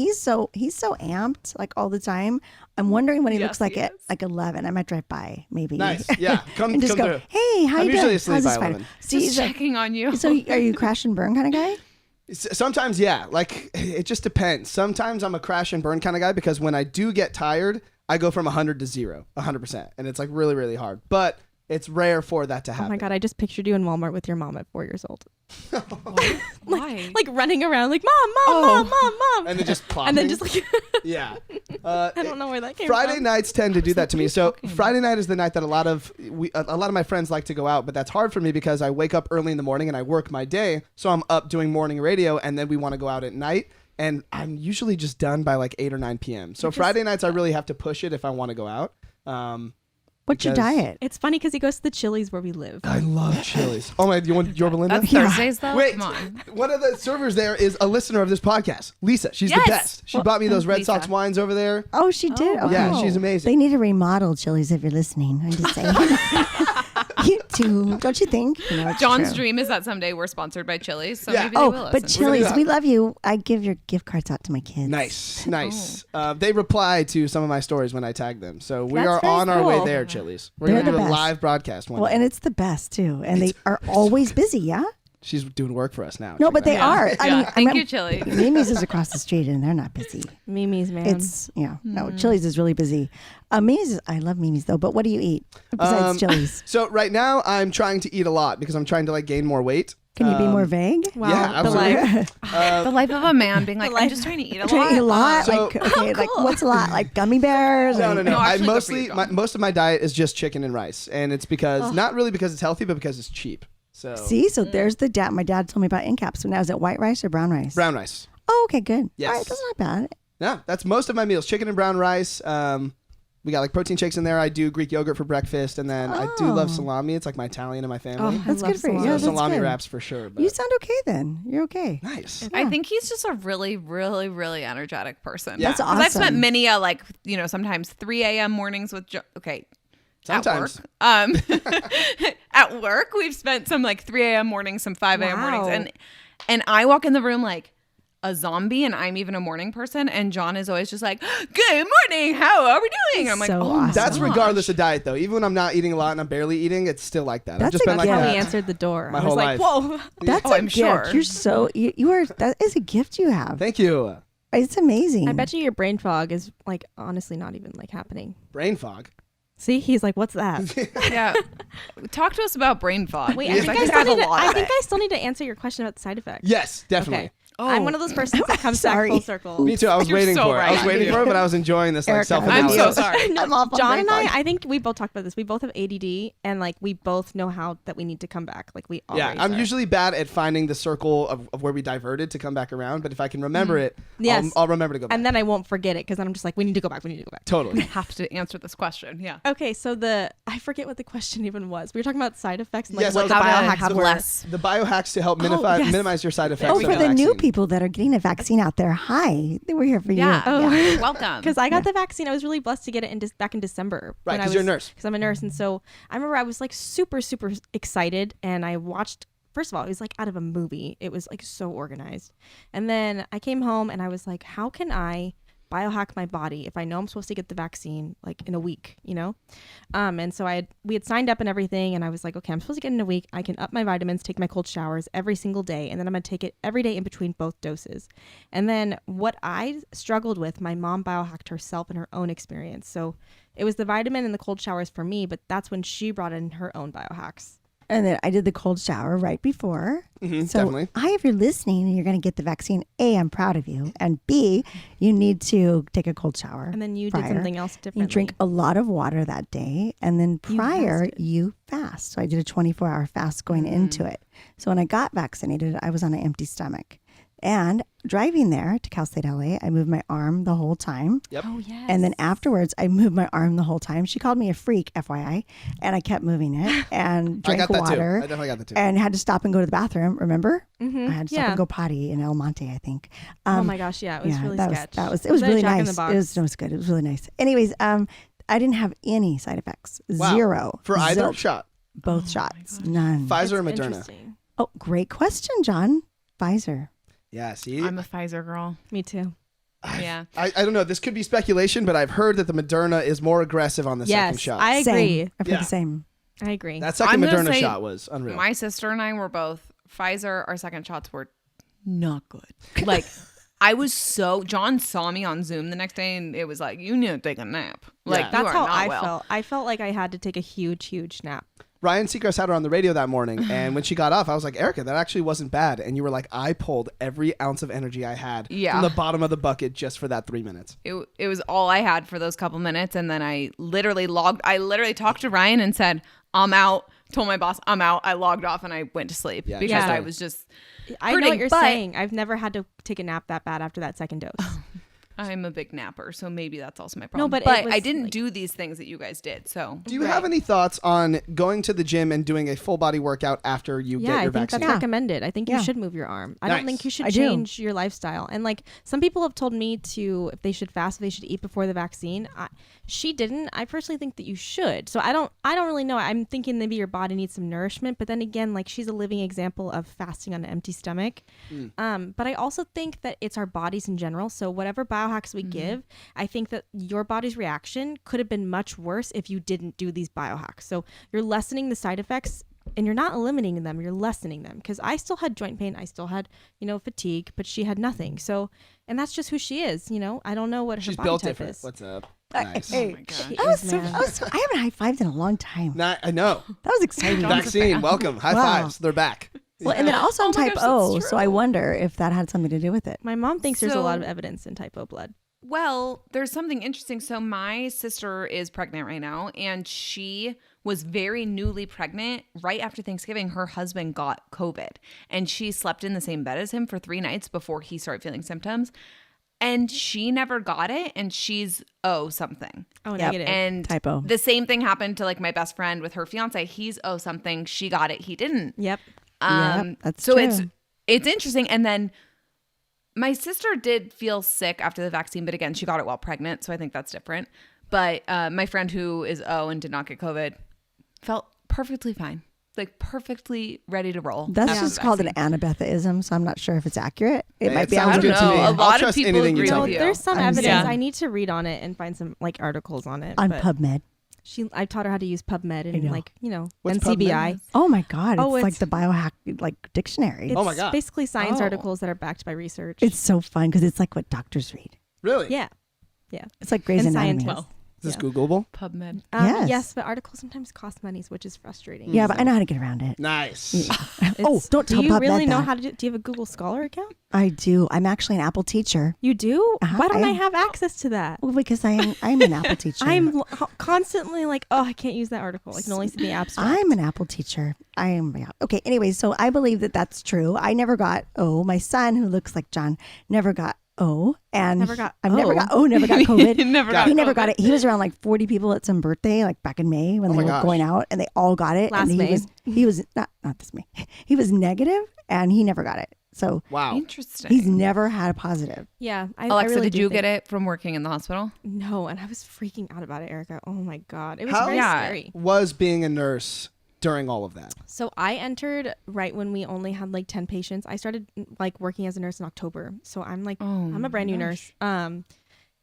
he's so amped like all the time. I'm wondering when he Yes, looks like he at is. like 11. I might drive by maybe. Nice. Yeah. Come, and just come go, through. hey, how I'm you usually doing? asleep How's by this spider? 11. See, Just checking on you. so are you crash and burn kind of guy? Sometimes, yeah. Like, it just depends. Sometimes I'm a crash and burn kind of guy because when I do get tired, I go from 100 to 0, 100%. And it's like really, really hard. But it's rare for that to happen. Oh my God, I just pictured you in Walmart with your mom at 4 years old. Why? Like running around like, Mom. And then just plopping. And then just like, yeah. I don't know where that came from. Friday nights tend to do that to me. So Friday night is the night that a lot of my friends like to go out, but that's hard for me because I wake up early in the morning and I work my day. So I'm up doing morning radio, and then we want to go out at night. And I'm usually just done by like 8 or 9 p.m. So Friday nights, I really have to push it if I want to go out. What's your diet? It's funny because he goes to the Chili's where we live. I love Chili's. Oh my, do you want Yorba Linda? That's Thursdays though. Wait, Come on. one of the servers there is a listener of this podcast, Lisa. She's the Yes. best. She bought me those Red Lisa. Sox wines over there. Oh, she did? Oh, Okay. Yeah, she's amazing. They need to remodel Chili's if you're listening. I'm just saying. You too. Don't you think? You know, it's John's true. dream is that someday we're sponsored by Chili's, so Yeah. maybe they will But listen. Chili's, that. we love you. I give your gift cards out to my kids. Nice. They reply to some of my stories when I tag them. So we That's are very on our way cool. there, Chili's. We're They're going to do the a best. live broadcast one Well, day. and it's the best too. And they are always busy, yeah? She's doing work for us now. No, Check but that they out. are. I mean, Thank you, Chili's. Mimi's is across the street and they're not busy. Mimi's, man. It's, no, Chili's is really busy. Mimi's, I love Mimi's though, but what do you eat besides Chili's? So right now I'm trying to eat a lot because I'm trying to like gain more weight. Can you be more vague? wow, yeah, the absolutely. life. The life of a man being like, I'm just trying to eat a Trying to eat a lot? So- like, okay, like what's a lot? Like gummy bears? No, or- no, no. No, I actually, good for you, John. most of my diet is just chicken and rice, and it's because not really because it's healthy, but because it's cheap. So See, so there's the dad. My dad told me about in-caps. So now is it white rice or brown rice? brown rice. Oh, okay, good. Yes. All right, that's not bad. Yeah, that's most of my meals: chicken and brown rice. We got like protein shakes in there. I do Greek yogurt for breakfast, and then I do love salami. It's like my Italian in my family. Oh, That's I love good for you. salami. Yeah, So that's salami good. wraps for sure. But You sound okay then. You're okay. nice. I think he's just a really, really, really energetic person. Yeah. That's 'Cause I've spent awesome. many sometimes 3 a.m. mornings with okay. Sometimes. At work. At work, we've spent some like 3 a.m. mornings, some 5 a.m. mornings. Wow. And I walk in the room like a zombie, and I'm even a morning person. And John is always just like, "Good morning, how are we doing?" I'm like, So "Oh, awesome. my That's gosh." regardless of diet, though. Even when I'm not eating a lot and I'm barely eating, it's still like that. I've That's just a been like gift. How that. he answered the door. My I was whole like, life. whoa. That's Oh, a I'm gift. sure. You're so you are. That is a gift you have. Thank you. It's amazing. I bet you your brain fog is like honestly not even like happening. Brain fog. See, he's like, what's that? Yeah. Talk to us about brain fog. Wait, because I I think, have a lot I of think it. I still need to answer your question about the side effects. Yes, definitely. Okay. I'm one of those persons that comes back Sorry. full circle. Me too. I was You're waiting so for it. I was right. waiting for it, but I was enjoying this like Erica, self-analysis. I'm so sorry. I'm off on John brain and fog. I think we both talked about this. We both have ADD, and like we both know how that we need to come back. Like we always Yeah, I'm are. usually bad at finding the circle of where we diverted to come back around, but if I can remember it, Yes. I'll remember to go back. and then I won't forget it because I'm just like, we need to go back. We need to go back. Totally. have to answer this question. Yeah. Okay, so I forget what the question even was. We were talking about side effects and like Yes, what the I was- How to biohacks have were. less. The biohacks to help yes. minimize your side effects. Oh, of for the the new vaccine. people that are getting a vaccine out there, hi. We're here for Yeah. you. Oh, welcome. Because I got the vaccine, I was really blessed to get it back in December. Right, when I 'cause you're a was- nurse. Because I'm a nurse, and so I remember I was like super excited, and I watched. First of all, it was like out of a movie. It was like so organized, and then I came home and I was like, how can I biohack my body if I know I'm supposed to get the vaccine like in a week, you know? And so we had signed up and everything, and I was like, okay, I'm supposed to get it in a week. I can up my vitamins, take my cold showers every single day, and then I'm gonna take it every day in between both doses. And then what I struggled with, my mom biohacked herself in her own experience. So it was the vitamin and the cold showers for me, but that's when she brought in her own biohacks. And then I did the cold shower right before. So definitely. if you're listening and you're going to get the vaccine, A, I'm proud of you. And B, you need to take a cold shower. And then you prior. did something else differently. You drink a lot of water that day. And then prior, fasted. you fast. So I did a 24-hour fast going into it. So when I got vaccinated, I was on an empty stomach. And driving there to Cal State LA, I moved my arm the whole time. Yep. Oh, yes. And then afterwards, I moved my arm the whole time. She called me a freak, FYI. And I kept moving it and I drank got that water. too. I definitely got that too. And had to stop and go to the bathroom. Remember? Mhm. I had to stop Yeah. and go potty in El Monte, I think. Oh my gosh, yeah, it was really that sketch. was it was that really Jack in nice. the It Box? was good. It was really nice. Anyways, I didn't have any side effects. Wow. Zero For either Zilch. shot. Both shots. None. Pfizer or That's Moderna? interesting. Oh, great question, John. Pfizer. Yeah, see? I'm a Pfizer girl. Me too. Yeah. I don't know. This could be speculation, but I've heard that the Moderna is more aggressive on the second Yes, shot. I agree. Same. I've Yeah. heard the same. I agree. That second I'm gonna Moderna say shot was unreal. My sister and I were both Pfizer. Our second shots were not good. Like, John saw me on Zoom the next day and it was like, you need to take a nap. Like, Yeah. you That's are how not I well. felt. I felt like I had to take a huge nap. Ryan Seacrest had her on the radio that morning, and when she got off, I was like, Erica, that actually wasn't bad. And you were like, I pulled every ounce of energy I had from the bottom of the bucket just for that 3 minutes. It was all I had for those couple minutes. And then I literally talked to Ryan and said, I'm out. Told my boss, I'm out. I logged off and I went to sleep because Yeah. I was just I know what you're saying. I've never had to take a nap that bad after that second dose. I'm a big napper, so maybe that's also my problem. No, but it was I didn't like- do these things that you guys did. So Do you have any thoughts on going to the gym and doing a full body workout after you Yeah, get I your think vaccine? that's recommended. I think Yeah. you should move your arm. I Nice. don't think you should I do. change your lifestyle. And like some people have told me to, if they should fast, if they should eat before the vaccine. She didn't. I personally think that you should. So I don't really know. I'm thinking maybe your body needs some nourishment. But then again, like she's a living example of fasting on an empty stomach. But I also think that it's our bodies in general. So whatever biohacks we give, I think that your body's reaction could have been much worse if you didn't do these biohacks. So you're lessening the side effects and you're not eliminating them, you're lessening them. Because I still had joint pain, I still had, fatigue, but she had nothing. So, and that's just who she is, I don't know what her She's body built type different. is. What's up? Nice. Hey, God. She I is, man. haven't high-fived in a long time. I know. That was exciting. Vaccine. Welcome. High Wow. fives. They're back. Well, and then also I'm Oh my type gosh, O, that's so I true. wonder if that had something to do with it. My mom thinks there's a lot of So- evidence in type O blood. Well, there's something interesting. So my sister is pregnant right now, and she was very newly pregnant. Right after Thanksgiving, her husband got COVID, and she slept in the same bed as him for 3 nights before he started feeling symptoms. And she never got it, and she's O something. Oh, Yep. negative. And Type O. the same thing happened to like my best friend with her fiance. He's O something. She got it. He didn't. Yep. Yep, that's so true. it's interesting. And then my sister did feel sick after the vaccine, but again, she got it while pregnant, so I think that's different. But my friend who is O and did not get COVID felt perfectly fine, like perfectly ready to roll. That's after just the called an vaccine. anabetheism, so I'm not sure if it's accurate. It Hey, might it be. sounds I don't good to know. me. A I'll lot of trust people anything you agree tell with me. you. There's some I'm evidence. saying- I need to read on it and find some like articles on it. On but PubMed. I taught her how to use PubMed and know. What's NCBI. PubMed? Oh my God! Oh, it's like it's- the biohack dictionary. It's Oh my God. basically science Oh. articles that are backed by research. It's so fun because it's like what doctors read. Really? yeah. It's like Grey's And Anatomy. scientists. Is this Yeah. Googleable? PubMed. Yes. Yes, but articles sometimes cost money, which is frustrating. Yeah, but I know how to get around it. Nice. It's- don't do tell you PubMed really know that. how to do you have a Google Scholar account? I do. I'm actually an Apple teacher. You do? Uh-huh, Why don't I I am. have access to that? Well, because I'm an Apple teacher. Constantly like, oh, I can't use that article. I can only see the abstract. I'm an Apple teacher. I am. Yeah. Okay. Anyway, so I believe that that's true. I never got O. My son, who looks like John, never got O. And Never got I've never O? got O. Never got COVID. He never Got got He never COVID. got it. He was around like 40 people at some birthday, like back in May when Oh they my were gosh. going out, and they all got it. Last and May. he was not this May. He was negative, and he never got it. So Wow. Interesting. he's never had a positive. Yeah. I Alexa, really did do you think- get it from working in the hospital? No, and I was freaking out about it, Erica. Oh my God. It was How very Yeah. scary. was being a nurse during all of that? So I entered right when we only had like 10 patients. I started like working as a nurse in October. So I'm like, I'm a brand new nurse.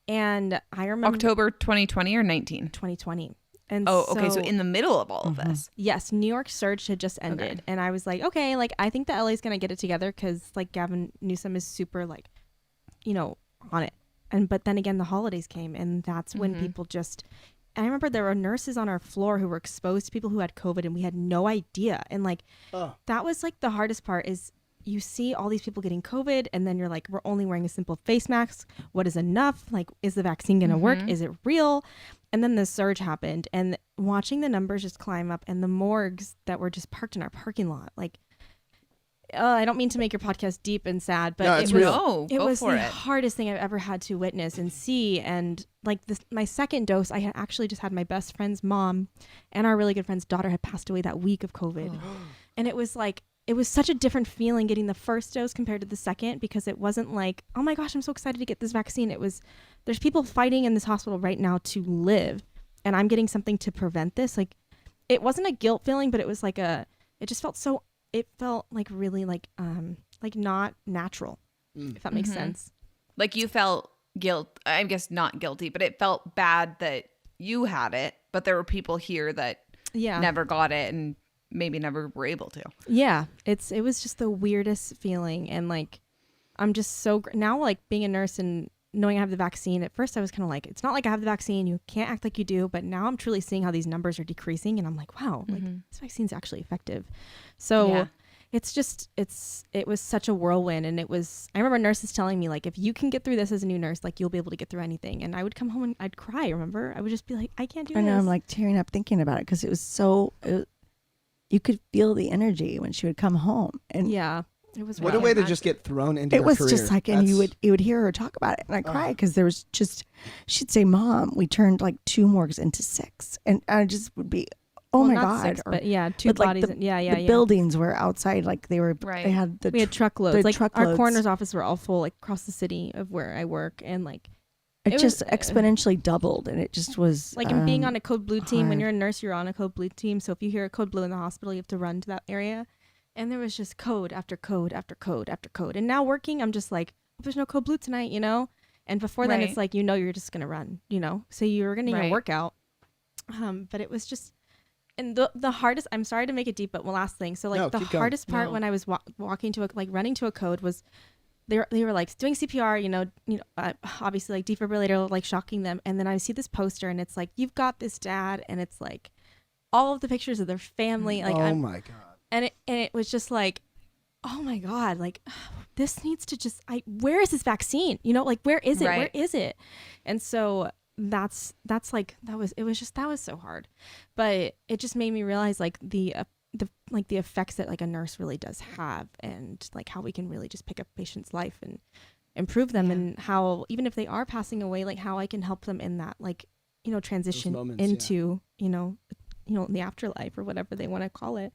And I remember October 2020 or 19? 2020. And Oh, okay. So in the middle of all of this. yes, New York Surge had just ended. Okay. And I was like, okay, like I think that LA's going to get it together because like Gavin Newsom is super like, on it. But then again, the holidays came and that's when people just, and I remember there were nurses on our floor who were exposed to people who had COVID and we had no idea. And like, that was like the hardest part is you see all these people getting COVID and then you're like, we're only wearing a simple face mask. What is enough? Like, is the vaccine going to work? Is it real? And then the surge happened and watching the numbers just climb up and the morgues that were just parked in our parking lot. Like, I don't mean to make your podcast deep and sad, but No, it it's was, real. No, it go was for the it. hardest thing I've ever had to witness and see. And like my second dose, I had actually just had my best friend's mom and our really good friend's daughter had passed away that week of COVID. And it was like, it was such a different feeling getting the first dose compared to the second because it wasn't like, oh my gosh, I'm so excited to get this vaccine. It was, there's people fighting in this hospital right now to live and I'm getting something to prevent this. Like, it wasn't a guilt feeling, but it was like it just felt so, it felt like really like not natural, if that makes sense. Like you felt guilt. I guess not guilty, but it felt bad that you had it, but there were people here that Yeah. never got it and maybe never were able to. Yeah. It was just the weirdest feeling. And like, I'm just so now, like being a nurse and knowing I have the vaccine. At first I was kind of like, it's not like I have the vaccine, you can't act like you do, but now I'm truly seeing how these numbers are decreasing, and I'm like, wow, like this vaccine's actually effective. So it's just, it was such a whirlwind. And I remember nurses telling me, like, if you can get through this as a new nurse, like you'll be able to get through anything. And I would come home and I'd cry. Remember, I would just be like, I can't do this. I know, I'm like tearing up thinking about it, because it was so, you could feel the energy when she would come home. And yeah, it was what a way to just get thrown into it your was career. just like, and you would hear her talk about it, and I cried, because there was just, she'd say, Mom, we turned like 2 morgues into 6, and I just would be, oh my God. 6, but yeah, 2 bodies. Like the buildings were outside, like they were, they had we had truckloads. Like truckloads. Our coroner's office were all full, like across the city of where I work. And like, it just exponentially doubled, and it just was like, and being on a code blue team, hard. when you're a nurse, you're on a code blue team. So if you hear a code blue in the hospital, you have to run to that area. And there was just code after code after code after code. And now working, I'm just like, oh, there's no code blue tonight, you know? And before then it's like, you're just going to run, so you're going to workout. But it was just, and the hardest, I'm sorry to make it deep, but one last thing. So like the hardest part when I was walking to running to a code was they were like doing CPR, obviously like defibrillator, like shocking them. And then I see this poster and it's like, you've got this, Dad. And it's like all of the pictures of their family. Like, oh my God. And it was just like, oh my God, like this needs to just, where is this vaccine? Like, where is it? Right. Where is it? And so that's like, that was so hard, but it just made me realize like the effects that like a nurse really does have, and like how we can really just pick up a patient's life and improve them, and how, even if they are passing away, like how I can help them in that, like, transition moments, into, the afterlife, or whatever they want to call it.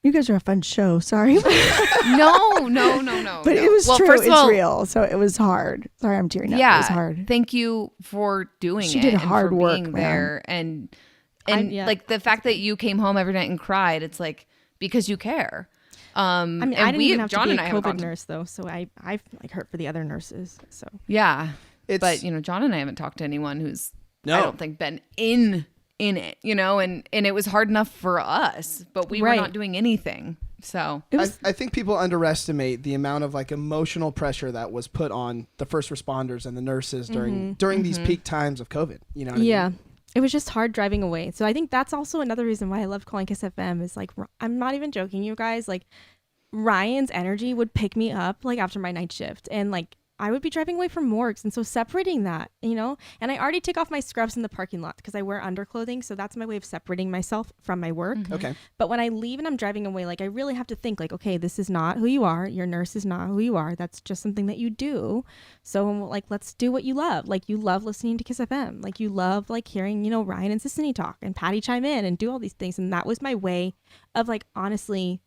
You guys are a fun show. Sorry. No. But it was true. First of all, it's real. So it was hard. Sorry, I'm tearing up. It was hard. Thank you for doing it. She did hard and for work, being man. there. And like the fact that you came home every night and cried, it's like, because you care. I mean, I didn't even have John to be and a I COVID nurse though, so I like hurt for the other nurses. So yeah, but John and I haven't talked to anyone who's I don't think been in it, and it was hard enough for us, but we were not doing anything. So I think people underestimate the amount of like emotional pressure that was put on the first responders and the nurses during these peak times of COVID. You know what I mean? It was just hard driving away. So I think that's also another reason why I love calling Kiss FM, is like, I'm not even joking, you guys, like Ryan's energy would pick me up like after my night shift, and like I would be driving away from morgues. And so separating that, and I already take off my scrubs in the parking lot because I wear underclothing. So that's my way of separating myself from my work. Okay. But when I leave and I'm driving away, like I really have to think like, okay, this is not who you are. Your nurse is not who you are. That's just something that you do. So like, let's do what you love. Like you love listening to Kiss FM. Like you love like hearing, Ryan and Sissany talk and Patty chime in and do all these things. And that was my way of like, honestly,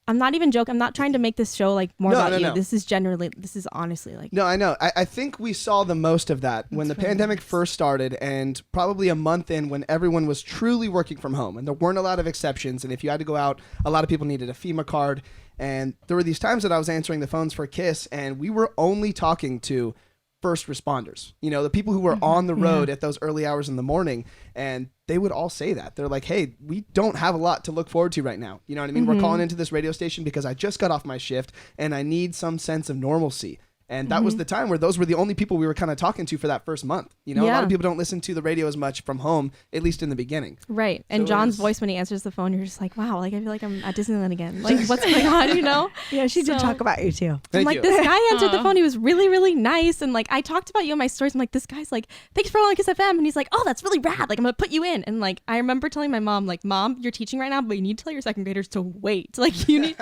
I'm not even joking. I'm not trying to make this show like more about you. No. This is honestly like. No, I know. I think we saw the most of that when the pandemic first started, and probably a month in when everyone was truly working from home and there weren't a lot of exceptions. And if you had to go out, a lot of people needed a FEMA card. And there were these times that I was answering the phones for KISS, and we were only talking to first responders, the people who were on the road at those early hours in the morning. And they would all say that. They're like, hey, we don't have a lot to look forward to right now. You know what I mean? We're calling into this radio station because I just got off my shift and I need some sense of normalcy. And that was the time where those were the only people we were kind of talking to for that first month. A lot of people don't listen to the radio as much from home, at least in the beginning. Right. And so John's voice when he answers the phone, you're just like, wow, like I feel like I'm at Disneyland again. Like what's going on, Yeah, she did talk about you too. I'm like, this guy answered the phone. He was really, really nice. And like, I talked about you in my stories. I'm like, this guy's like, thanks for calling Kiss FM. And he's like, oh, that's really rad. Like, I'm going to put you in. And like, I remember telling my mom, like, Mom, you're teaching right now, but you need to tell your second graders to wait. Like you need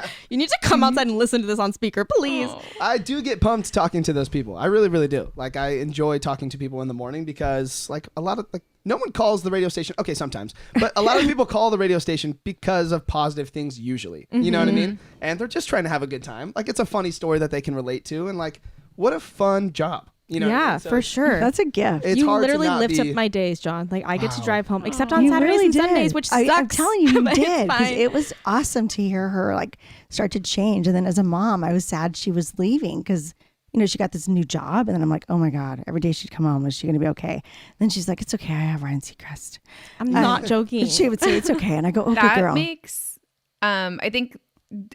to come outside and listen to this on speaker, please. I do get pumped talking to those people. I really, really do. Like, I enjoy talking to people in the morning because, like, a lot of, like, no one calls the radio station. Okay, sometimes. But a lot of people call the radio station because of positive things usually. You know what I mean? And they're just trying to have a good time. Like, it's a funny story that they can relate to. And, like, what a fun job. You know what I mean? So for sure. That's a gift. It's you hard literally to not lift be... up my days, John. Like, I get to drive home, except on You Saturdays really and did. Sundays, which sucks. I'm telling you, you but it's did. Because fine. it was awesome to hear her, like, start to change. And then as a mom, I was sad she was leaving because... she got this new job, and then I'm like, oh my God, every day she'd come home, is she going to be okay? Then she's like, it's okay, I have Ryan Seacrest. I'm not joking. She would say, it's okay. And I go, okay, that girl. makes, I think,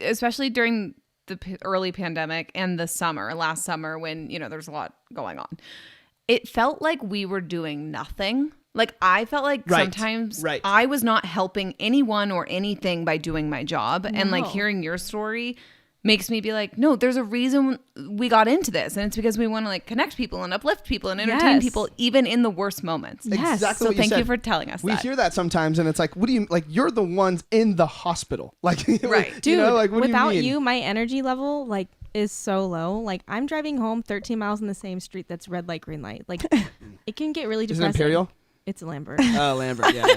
especially during the early pandemic and the last summer when, there's a lot going on, it felt like we were doing nothing. Like I felt like sometimes I was not helping anyone or anything by doing my job. And like hearing your story makes me be like, no, there's a reason we got into this. And it's because we want to like connect people and uplift people and entertain people, even in the worst moments. Yes. Exactly. So thank you for telling us we that. hear that sometimes and it's like, what do you, like, you're the ones in the hospital. Like, right. Dude, like, what without do you mean? you, my energy level, like, is so low. Like, I'm driving home 13 miles in the same street that's red light, green light. Like, it can get really depressing. Is it Imperial? It's a Lambert. Oh, Lambert, yeah.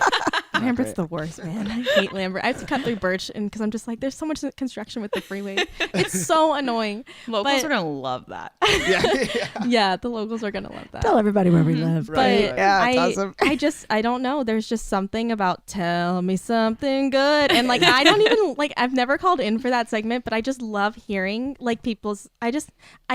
Lambert's the worst, man. I hate Lambert. I have to cut through Birch because I'm just like, there's so much construction with the freeway. It's so annoying. Locals are going to love that. Yeah, the locals are going to love that. Tell everybody where we live. But Yeah, it's awesome. I don't know. There's just something about tell me something good. And like, I don't even like, I've never called in for that segment, but I just love hearing like I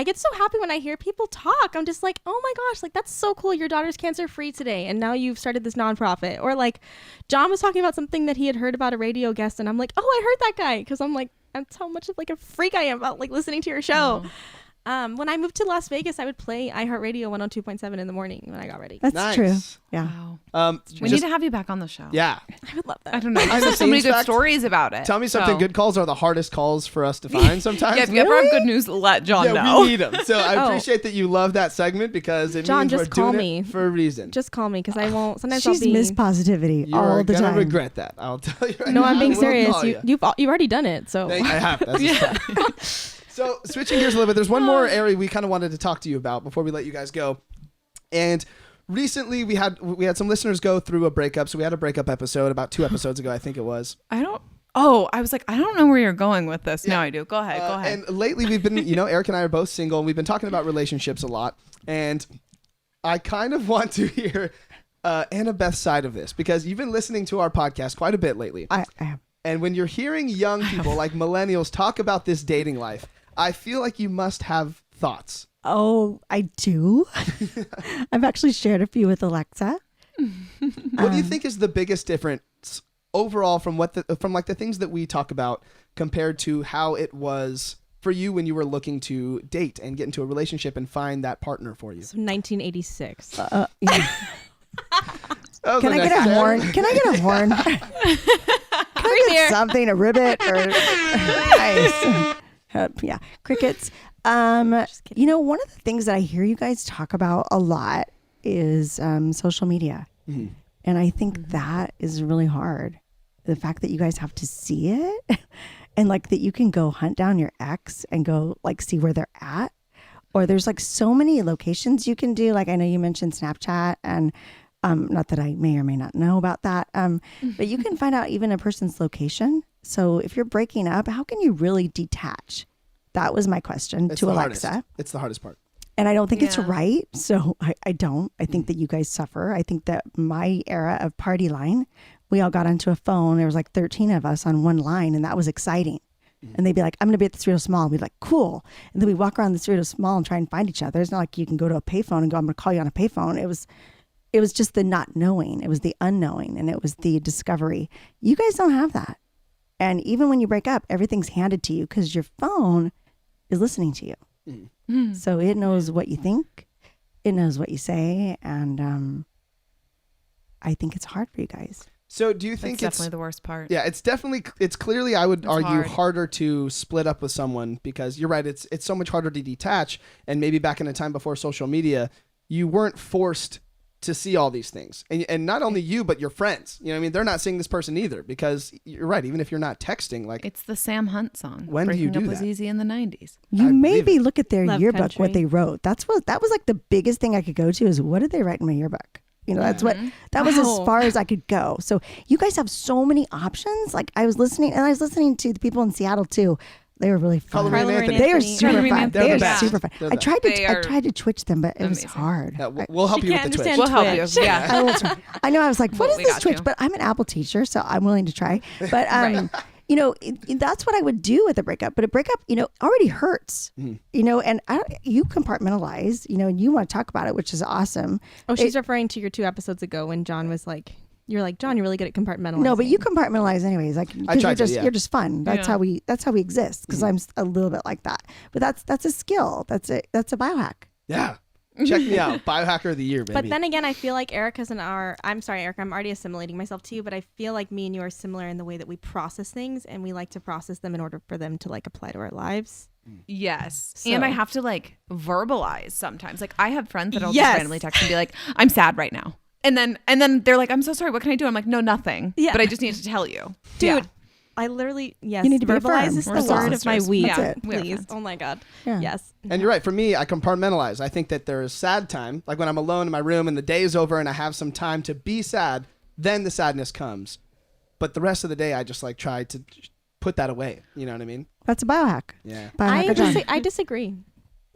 get so happy when I hear people talk. I'm just like, oh my gosh, like that's so cool. Your daughter's cancer free today. And now you've started this nonprofit. Or like Jon was talking about something that he had heard about a radio guest. And I'm like, oh, I heard that guy. Cause I'm like, that's how much of like a freak I am about like listening to your show. When I moved to Las Vegas, I would play iHeartRadio 102.7 in the morning when I got ready. That's Nice. true. Yeah. Wow. We need to have you back on the show. Yeah. I would love that. I don't know. There's so many good stories about it. Tell me something. Good calls are the hardest calls for us to find sometimes. Yeah, if you ever have good news, let Jon know. We need them. So I appreciate that you love that segment because it Jon, means we're just call doing me. it for a reason. Just call me because I won't. Sometimes She's I'll be Miss Positivity all the You're time. gonna regret that. I'll tell you right No, now. I'm being I will serious. call you. You've already done it. So I have. That's So switching gears a little bit, there's one more area we kind of wanted to talk to you about before we let you guys go. And recently we had some listeners go through a breakup. So we had a breakup episode about 2 episodes ago, I think it was. I was like, I don't know where you're going with this. Yeah. Now I do. Go ahead. Go ahead. And lately we've been, Eric and I are both single and we've been talking about relationships a lot. And I kind of want to hear Anna Beth's side of this because you've been listening to our podcast quite a bit lately. I have. And when you're hearing young people like millennials talk about this dating life, I feel like you must have thoughts. Oh, I do. I've actually shared a few with Alexa. What do you think is the biggest difference overall from the things that we talk about compared to how it was for you when you were looking to date and get into a relationship and find that partner for you? So 1986. Yeah. Oh, Can I get a horn? Can I get a horn? Can I get something, a ribbit or nice? Yeah, crickets. One of the things that I hear you guys talk about a lot is social media. Mm-hmm. And I think that is really hard. The fact that you guys have to see it and like that you can go hunt down your ex and go like see where they're at. Or there's like so many locations you can do. Like I know you mentioned Snapchat and not that I may or may not know about that. But you can find out even a person's location. So if you're breaking up, how can you really detach? That was my question to Alexa. Hardest. It's the hardest part. And I don't think it's right. So I don't. I think that you guys suffer. I think that my era of party line, we all got onto a phone. There was like 13 of us on one line and that was exciting. And they'd be like, I'm going to be at the Cerritos Mall. And we'd be like, cool. And then we walk around the Cerritos Mall and try and find each other. It's not like you can go to a payphone and go, I'm going to call you on a payphone. It was just the not knowing. It was the unknowing and it was the discovery. You guys don't have that. And even when you break up, everything's handed to you because your phone is listening to you. Mm. So it knows what you think. It knows what you say. And I think it's hard for you guys. So do you think it's definitely the worst part? Yeah, it's clearly, I would argue, harder to split up with someone because you're right. It's so much harder to detach. And maybe back in a time before social media, you weren't forced to see all these things. And not only you, but your friends. You know what I mean? They're not seeing this person either because you're right. Even if you're not texting, like it's the Sam Hunt song. When do you do Breaking that? Up was easy in the 90s. You maybe look at their Love yearbook, country. what they wrote. That was like the biggest thing I could go to is what did they write in my yearbook? That was as far as I could go. So you guys have so many options. Like I was listening to the people in Seattle too. They were really fun. Carla Rae and Anthony. They are super fun. They're They the are best. super fun. They're I the tried to twitch them, but it was hard. Yeah, we'll help you with the Twitch. understand We'll help you. Twitch. Yeah. I will try. I know. I was like, what is We this got Twitch? you. But I'm an Apple teacher, so I'm willing to try. But that's what I would do with a breakup. But a breakup, already hurts. And you compartmentalize. And you want to talk about it, which is awesome. Oh, she's referring to your 2 episodes ago when Jon was like, You're like, Jon, you're really good at compartmentalizing. No, but you compartmentalize anyways. Like, I because try you're to, just yeah. you're just fun. That's Yeah. how we exist. Because I'm a little bit like that. But that's a skill. That's a biohack. Yeah. Check me out. Biohacker of the year, baby. But then again, I feel like Erica's I'm sorry, Erica, I'm already assimilating myself to you, but I feel like me and you are similar in the way that we process things, and we like to process them in order for them to like apply to our lives. Yes. So- And I have to like verbalize sometimes. Like I have friends that I'll Yes. just randomly text and be like, I'm sad right now. And then they're like, I'm so sorry. What can I do? I'm like, no, nothing. Yeah. But I just need to tell you. Dude, Yeah. I literally, yes, You need to be verbalize firm. is We're the word of my sisters. week. Yeah, That's it. we are Please. friends. Oh my God. Yeah. Yes. And you're right. For me, I compartmentalize. I think that there is sad time, like when I'm alone in my room and the day is over and I have some time to be sad, then the sadness comes. But the rest of the day, I just like try to put that away. You know what I mean? That's a biohack. Yeah. Biohacker Jon. I disagree.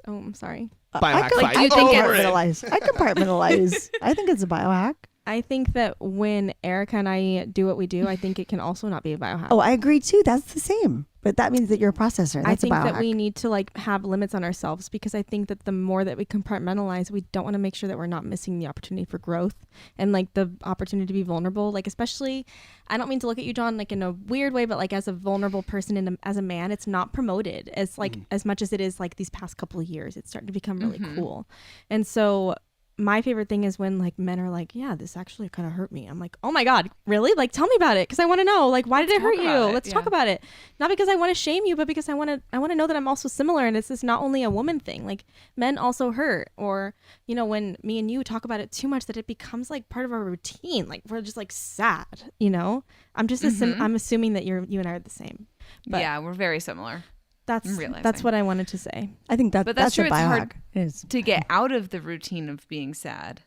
Oh, I'm sorry. Biohack fight. do you think Over it. compartmentalize. I compartmentalize. I think it's a biohack. I think that when Erica and I do what we do, I think it can also not be a biohack. Oh, I agree too. That's the same. But that means that you're a processor. That's I think a biohack. that we need to like have limits on ourselves, because I think that the more that we compartmentalize, we don't want to make sure that we're not missing the opportunity for growth and like the opportunity to be vulnerable. Like, especially, I don't mean to look at you, Jon, like in a weird way, but like as a vulnerable person as a man, it's not promoted as like as much as it is like these past couple of years. It's starting to become really cool. And so my favorite thing is when like men are like, yeah, this actually kind of hurt me. I'm like, oh my God, really? Like, tell me about it. Cause I want to know, like, why did it hurt you? Let's talk about it. Not because I want to shame you, but because I want to know that I'm also similar. And this is not only a woman thing. Like, men also hurt. Or, you know, when me and you talk about it too much, that it becomes like part of our routine. Like, we're just like sad, you know? I'm just I'm assuming that you and I are the same. But yeah, we're very similar. that's realizing. what I wanted to say. I think But that's true. a It's biohack. hard It is. to get out of the routine of being sad.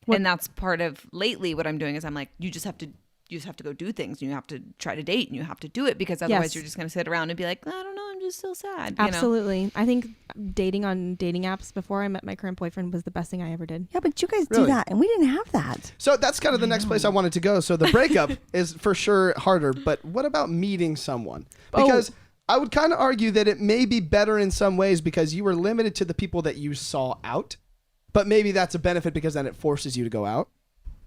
And that's part of lately what I'm doing is I'm like, you just have to go do things, and you have to try to date, and you have to do it, because otherwise Yes. you're just going to sit around and be like, I don't know, I'm just still sad. You know? Absolutely. I think dating on dating apps before I met my current boyfriend was the best thing I ever did. Yeah, but you guys do Really? that, and we didn't have that. So that's kind of the next place I wanted to go. So the breakup is for sure harder, but what about meeting someone? Because I would kind of argue that it may be better in some ways because you were limited to the people that you saw out, but maybe that's a benefit because then it forces you to go out.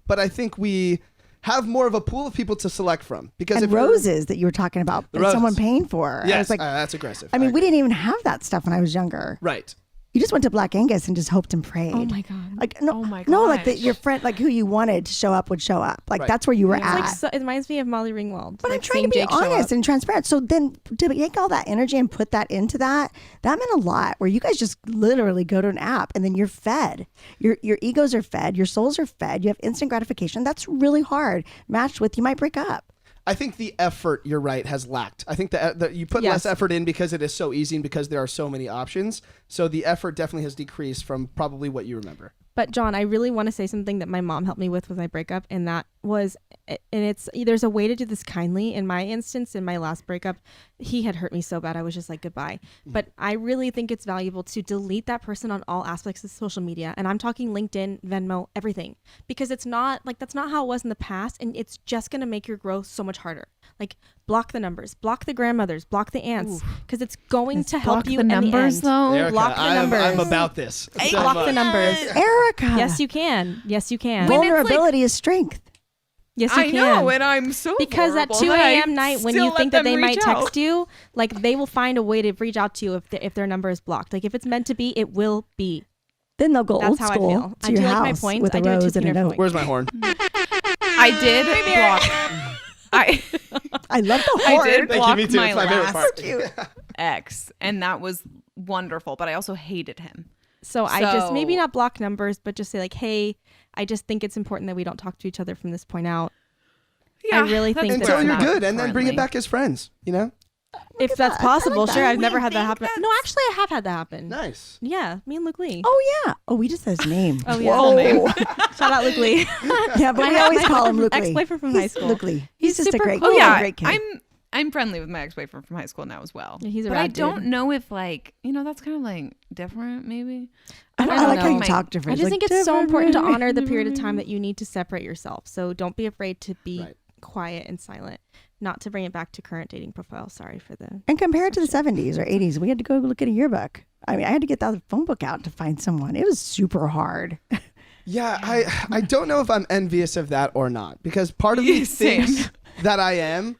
But I think we have more of a pool of people to select from. Because And if you're- roses that you were talking about, The that someone roses. paying for. I Yes, was like, that's aggressive. I mean, we agree. didn't even have that stuff when I was younger. Right. You just went to Black Angus and just hoped and prayed. Oh my God. Like no, Oh my no, like that gosh. your friend, like who you wanted to show up would show up. Like Right. that's where you were It's at. like it reminds me of Molly Ringwald. But like I'm trying to be seeing Jake show honest up. and transparent. So then to take all that energy and put that into that meant a lot. Where you guys just literally go to an app and then you're fed. Your egos are fed. Your souls are fed. You have instant gratification. That's really hard. Matched with, you might break up. I think the effort, you're right, has lacked. I think that you put Yes. less effort in because it is so easy and because there are so many options. So the effort definitely has decreased from probably what you remember. But Jon, I really want to say something that my mom helped me with my breakup, and that was, and it's, there's a way to do this kindly. In my instance, in my last breakup, he had hurt me so bad I was just like, goodbye. But I really think it's valuable to delete that person on all aspects of social media, and I'm talking LinkedIn, Venmo, everything, because it's not like, that's not how it was in the past, and it's just going to make your growth so much harder. Like, block the numbers, block the grandmothers, block the aunts, because it's going to help Block you the in numbers, the end. though. Erica, block the I'm numbers. about this. so Block much. the numbers. Erica. Yes, you can. Yes, you can. When it's Vulnerability is strength. Yes, you I can. know, and I'm so Because at vulnerable 2 that I a.m. night, when still you let think that them they might reach out. text you, like they will find a way to reach out to you if their number is blocked. Like if it's meant to be, it will be. Then they'll go That's old how I school feel. to I your do like my house points. with a I do it to rose and a Peter note. point. Where's my horn? I did block. I love the I horn. did Thank you, block me too. my It's my favorite last part. ex, and that was wonderful. But I also hated him. So I just maybe So- not block numbers, but just say like, hey, I just think it's important that we don't talk to each other from this point out. Yeah, really that's think Until where I'm you're at good, and then bring it currently. back as friends, you know? If at that's that. I like possible, that. sure. I've We never had that think happen. that's- No, actually, I have had that happen. Nice. Yeah, me and Luke Lee. Oh yeah. Oh, we just said his name. Oh, yeah. Whoa. Shout out Luke Lee. Yeah, but we always call him Luke Lee. Ex-boyfriend from high He's school. Luke Lee. He's just a super great, cool. Oh yeah, great kid. I'm friendly with my ex-boyfriend from high school now as well. Yeah, he's a but I rad don't dude. know if like that's kind of like different maybe. I don't like how know. you talk different. I just Like, think it's so important to different. honor the period of time that you need to separate yourself. So don't be afraid to be Right. quiet and silent. Not to bring it back to current dating profile. Sorry for the. And compare it to the 70s or 80s. We had to go look at a yearbook. I mean, I had to get the phone book out to find someone. It was super hard. Yeah, I don't know if I'm envious of that or not, because part of me thinks that I am,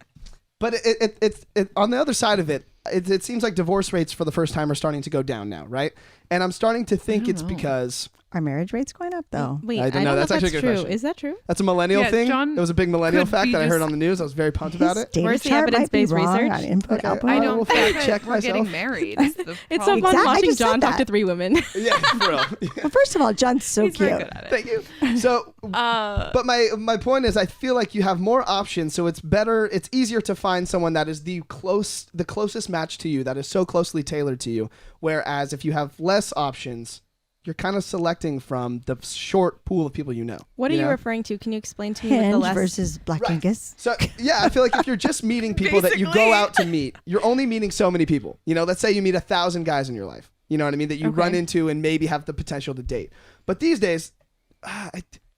but it's on the other side of it. It seems like divorce rates for the first time are starting to go down now, right? And I'm starting to think it's because Our marriage rate's going up, though. Wait, I don't know. That's actually a good true. question. Is that true? That's a millennial Yeah, thing. John It was a big millennial could fact be that I heard just- on the news. I was very pumped about it. Data Where's the chart might be evidence-based wrong research? on input, Okay. output. I will don't fact think check that we're getting myself. married. Is the It's so problem. fun Exactly. I watching just said John talk that. to three women. Yeah, for real. Well, first of all, John's so He's cute. very good at it. Thank you. So, but my point is, I feel like you have more options, so it's better. It's easier to find someone that is the closest match to you, that is so closely tailored to you. Whereas if you have less options, you're kind of selecting from the short pool of people you know. What are you know? referring to? Can you explain to me what the Hinge less versus Black Right. Angus. So yeah, I feel like if you're just meeting people that you go Basically. out to meet, you're only meeting so many people. You know, let's say you meet 1,000 guys in your life. You know what I mean? That you run into and maybe have the potential to date. But these days,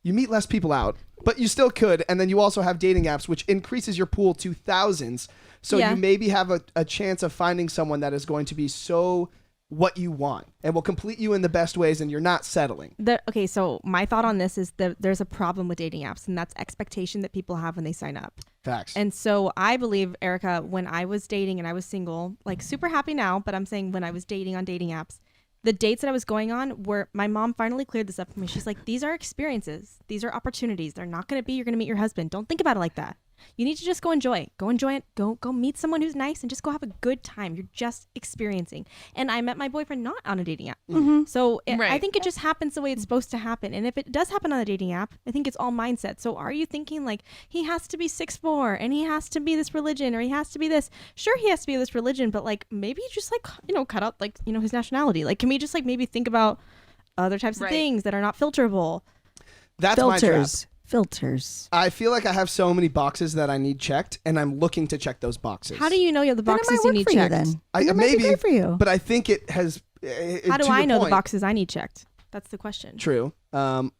you meet less people out, but you still could. And then you also have dating apps, which increases your pool to thousands. So Yeah. you maybe have a chance of finding someone that is going to be so what you want and will complete you in the best ways, and you're not settling. Okay, so my thought on this is that there's a problem with dating apps, and that's expectation that people have when they sign up. Facts. And so I believe, Erica, when I was dating and I was single, like super happy now, but I'm saying when I was dating on dating apps, the dates that I was going on were, my mom finally cleared this up for me. She's like, these are experiences. These are opportunities. They're not going to be, you're going to meet your husband. Don't think about it like that. You need to just go enjoy it. Go enjoy it. Go meet someone who's nice and just go have a good time. You're just experiencing. And I met my boyfriend not on a dating app. So I Right. think it just happens the way it's supposed to happen. And if it does happen on a dating app, I think it's all mindset. So are you thinking like he has to be 6'4" and he has to be this religion or he has to be this? Sure, he has to be this religion, but like maybe just like, cut out like, his nationality. Like, can we just like maybe think about other types of Right. things that are not filterable? That's my trap. Filters. I feel like I have so many boxes that I need checked, and I'm looking to check those boxes. How do you know you have the Then it boxes might you work need for you checked? then. I, Then it might be maybe, great for you. but I think it has. How do to I your know the point, boxes I need checked? That's the question. True. I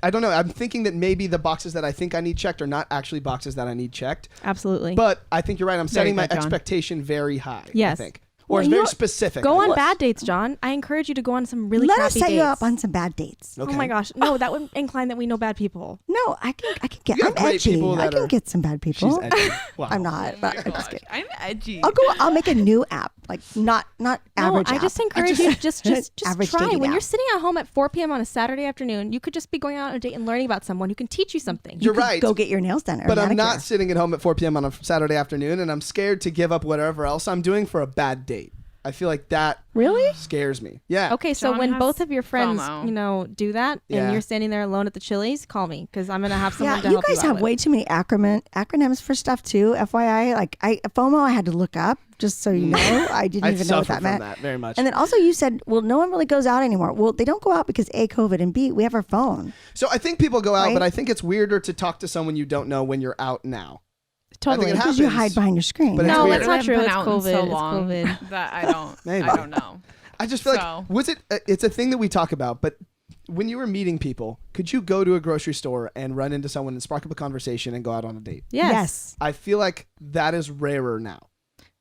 don't know. I'm thinking that maybe the boxes that I think I need checked are not actually boxes that I need checked. Absolutely. But I think you're right. I'm setting my good, John. expectation very high. I Yes. think. Or Well, it's you very know- specific. Go on I guess. bad dates, John. I encourage you to go on some really Let crappy us set dates. you up on some bad dates. Okay. Oh my gosh. No, that would incline that we know bad people. No, I can get. You I'm have great edgy. people I that can are- get some bad people. She's edgy. Wow. I'm not. Oh but my I'm just gosh, kidding. I'm edgy. I'll make a new app, like not average. No, I app. just encourage you to just Average try. dating When app. you're sitting at home at 4 p.m. on a Saturday afternoon, you could just be going out on a date and learning about someone who can teach you something. You're could right. Go get your nails done. Or But I'm manicure. not sitting at home at 4 p.m. on a Saturday afternoon, and I'm scared to give up whatever else I'm doing for a bad date. I feel like that Really? scares me. Yeah. Okay, so John when has both of your friends, FOMO. do that, Yeah. and you're standing there alone at the Chili's, call me because I'm gonna have someone Yeah, to you help guys you out have with. way too many acronyms for stuff too. FYI, like FOMO, I had to look up just so you know. I didn't I even know what suffer that from meant. that very much. And then also you said, well, no one really goes out anymore. Well, they don't go out because A, COVID, and B, we have our phone. So I think people go out, Right? but I think it's weirder to talk to someone you don't know when you're out now. Totally. I think it Because you happens. hide behind your screen. But it's No, weird. that's not I've true. been It's out in COVID. so It's long COVID. that I don't. Maybe. I don't know. I just feel So- like, was it, it's a thing that we talk about, but when you were meeting people, could you go to a grocery store and run into someone and spark up a conversation and go out on a date? Yes. I feel like that is rarer now.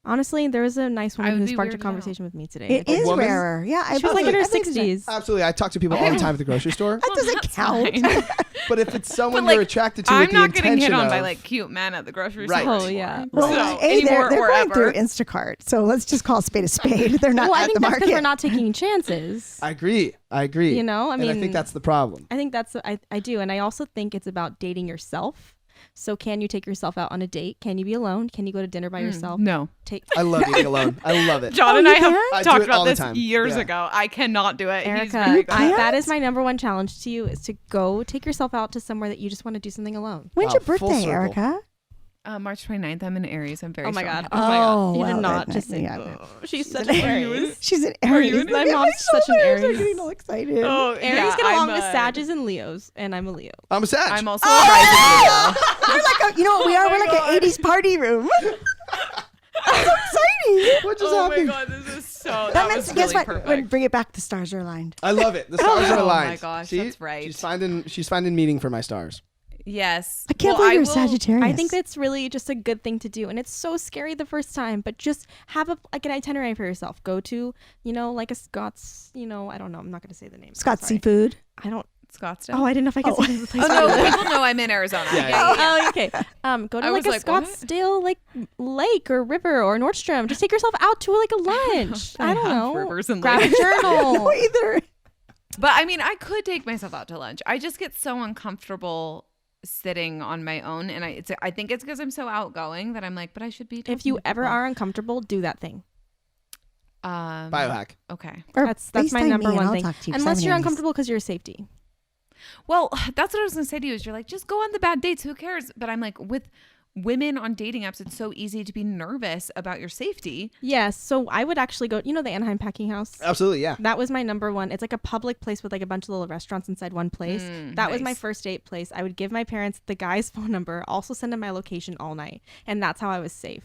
Honestly, there was a nice I woman would who be sparked a weirded conversation with me today. It is woman? rarer. Yeah, I She was like in her I believe it's- 60s. Absolutely. I talk to people all the time at the grocery store. That doesn't That's count. fine. But if it's someone But, like, you're attracted to I'm with the not getting hit intention on by of- like cute men at the grocery Right. store. Oh, yeah. Well, So, A, they're anymore or going through ever. Instacart, so let's just call a spade a spade. They're not Well, I at think the that's because market. we're not taking chances. I agree. You know, I And I mean- think that's the problem. I think that's I do, and I also think it's about dating yourself. So, can you take yourself out on a date? Can you be alone? Can you go to dinner by yourself? No. Take I love eating alone. I love it. John Oh, and you I have can? I do talked it all about the this time. years Yeah. ago. I cannot do it. He's Erica. very good. That is my number one challenge to you: is to go take yourself out to somewhere that you just want to do something alone. When's Wow, your full birthday, circle. Erica? March 29th. I'm in Aries. I'm very Oh my strong. god! Oh, Oh my god! You well, did not then, just say. yeah. She's such an an Aries. Aries. She's an Aries. you an My mom's such an Aries. I'm Aries. getting all excited. Oh, Aries yeah, get along I'm with a- Sages and Leos, and I'm a Leo. I'm a Sag. I'm also a rising Leo. We're like you know what we are? We're like an 80s party room. That's so exciting. What just Oh my happened? god, this is so. That was means, guess really what? perfect. When bring it back, the stars are aligned. I love it. The stars are Oh aligned. my gosh, See? that's right. She's finding meaning for my stars. Yes. I can't Well, believe you're will- Sagittarius. I think that's really just a good thing to do, and it's so scary the first time. But just have an itinerary for yourself. Go to like a Scott's. I don't know. I'm not going to say the name. Scott's Sorry. Seafood. I don't. Scottsdale. Oh, I didn't know if I could say the place. Oh no, people know I'm in Arizona. Yeah. Oh, okay. Go to I like was a like, what? Scottsdale like lake or river or Nordstrom. Just take yourself out to like a lunch. I don't have know. rivers and Grab a lakes. journal. Either. But I mean, I could take myself out to lunch. I just get so uncomfortable sitting on my own, and I think it's because I'm so outgoing that I'm like, but I should be. If you ever are uncomfortable, do that thing. Biohack. Okay. Or That's my FaceTime number me and one I'll thing. talk to you 'cause Unless I'm you're nice. uncomfortable because you're safety. Well, that's what I was gonna say to you. Is you're like, just go on the bad dates. Who cares? But I'm like, with women on dating apps, it's so easy to be nervous about your safety. Yes. So I would actually go. You know the Anaheim Packing House. Absolutely, yeah. That was my number one. It's like a public place with like a bunch of little restaurants inside one place. That was my nice. first date place. I would give my parents the guy's phone number, also send him my location all night, and that's how I was safe.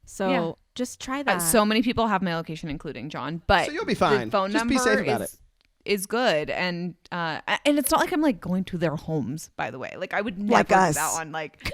So Yeah. just try that. So many people have my location, including John. But So you'll be fine. The phone Just be number safe about is good, and it's not like I'm like going to their homes. By the way, like I would never Like do us. that on like.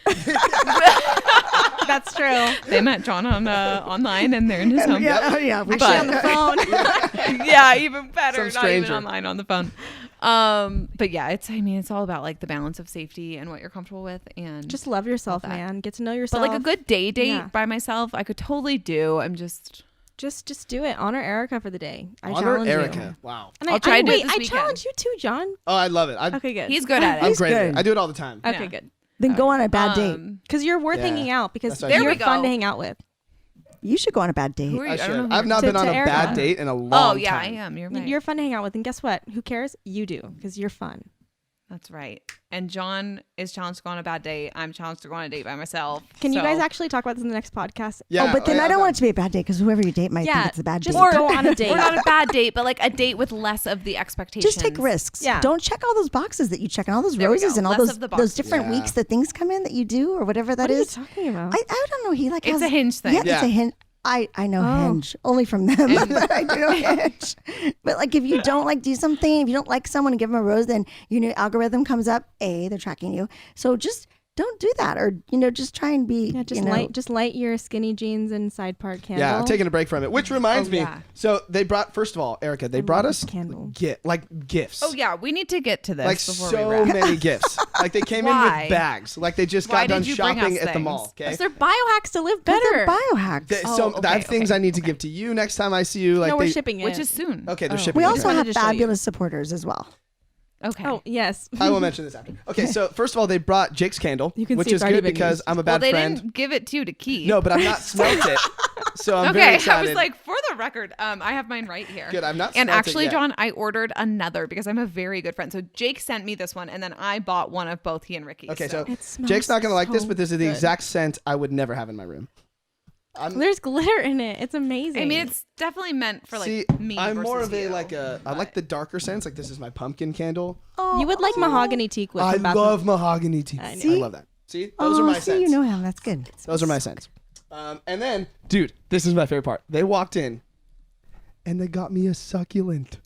That's true. They met John on online, and they're in his home. Yeah. We But- on the phone. Yeah, even better. Some Not even stranger. online on the phone. But yeah, it's all about like the balance of safety and what you're comfortable with, and Just love yourself, that. man. Get to know but yourself. like a good date Yeah. by myself, I could totally do. I'm just Just do it. Honor Erica for the day. I Honor challenge Erica. you. Wow. And I'll try to do it wait, this I weekend. challenge you too, John. Oh, I love it. Okay, good. he's good at it. I'm He's great at it. good. I do it all the time. Okay, Yeah. good. Then go on a bad date. Because you're worth Yeah. hanging out. Because That's what I There you're we go. fun to hang out with. You should go on a bad date. Who are you? I I don't should. know who I've you're- not been To on a Erica. bad date in a long Oh yeah, I time. am. You're right. You're fun to hang out with. And guess what? Who cares? You do. Because you're fun. That's right. And John is challenged to go on a bad date. I'm challenged to go on a date by myself. Can you So- guys actually talk about this in the next podcast? Yeah. Oh, but then yeah, I don't I've want it to be a bad date because whoever you date might Yeah, think it's a bad just date. or go on a date. Or not a bad date, but like a date with less of the expectations. Just take risks. Yeah. Don't check all those boxes that you check and all those There we roses go. and all Less those of the those different Yeah. weeks that things come in that you do or whatever that What are you is. talking about? I don't know. He like It's has a Hinge thing. Yeah, it's Yeah. a Hinge. I know Oh. Hinge only from them. I do know Hinge. But like if you don't like do something, if you don't like someone and give them a rose, then your new algorithm comes up. They're tracking you. So just don't do that, or just try and be. Yeah, just light your skinny jeans and side part candle. Yeah, I'm taking a break from it. Which reminds me. yeah. So they brought, first of all, Erica, they brought love us candles. gifts. Oh yeah, we need to get to this Like before so we wrap. many gifts. Like they came in Why? with bags. Like they just Why got done did you bring shopping us at the things? mall. Okay. Because they're biohacks to live But they're better. biohacks. Oh, I have okay, things okay, I need to okay. give to you next time I see you. Like No, we're they, shipping it. Which is soon. Okay, they're Oh. shipping. We it. also wanted have to show you. fabulous supporters as well. Okay. Oh, yes. I will mention this after. Okay, so first of all, they brought Jake's candle, You can which see is it's already good been because used. I'm a Well, bad they friend. didn't give it to you to keep. No, but I've not smelt it, so I'm very Okay, excited. I was like, for the record, I have mine right here. Good, I've not And smelt it actually, yet. John, I ordered another because I'm a very good friend. So Jake sent me this one, and then I bought one of both he and Ricky. Okay, so It smells Jake's not gonna like this, so but this is the good. exact scent I would never have in my room. There's glitter in it. It's amazing. I mean, it's definitely meant for like See, me. I'm more versus of a you, I like the darker scents. Like this is my pumpkin candle. you would like mahogany teak with I from Bath and- love mahogany tea. I I, know. love that. See, those are my see, scents. you know him. That's good. Those are my scents. And then, dude, this is my favorite part. They walked in, and they got me a succulent.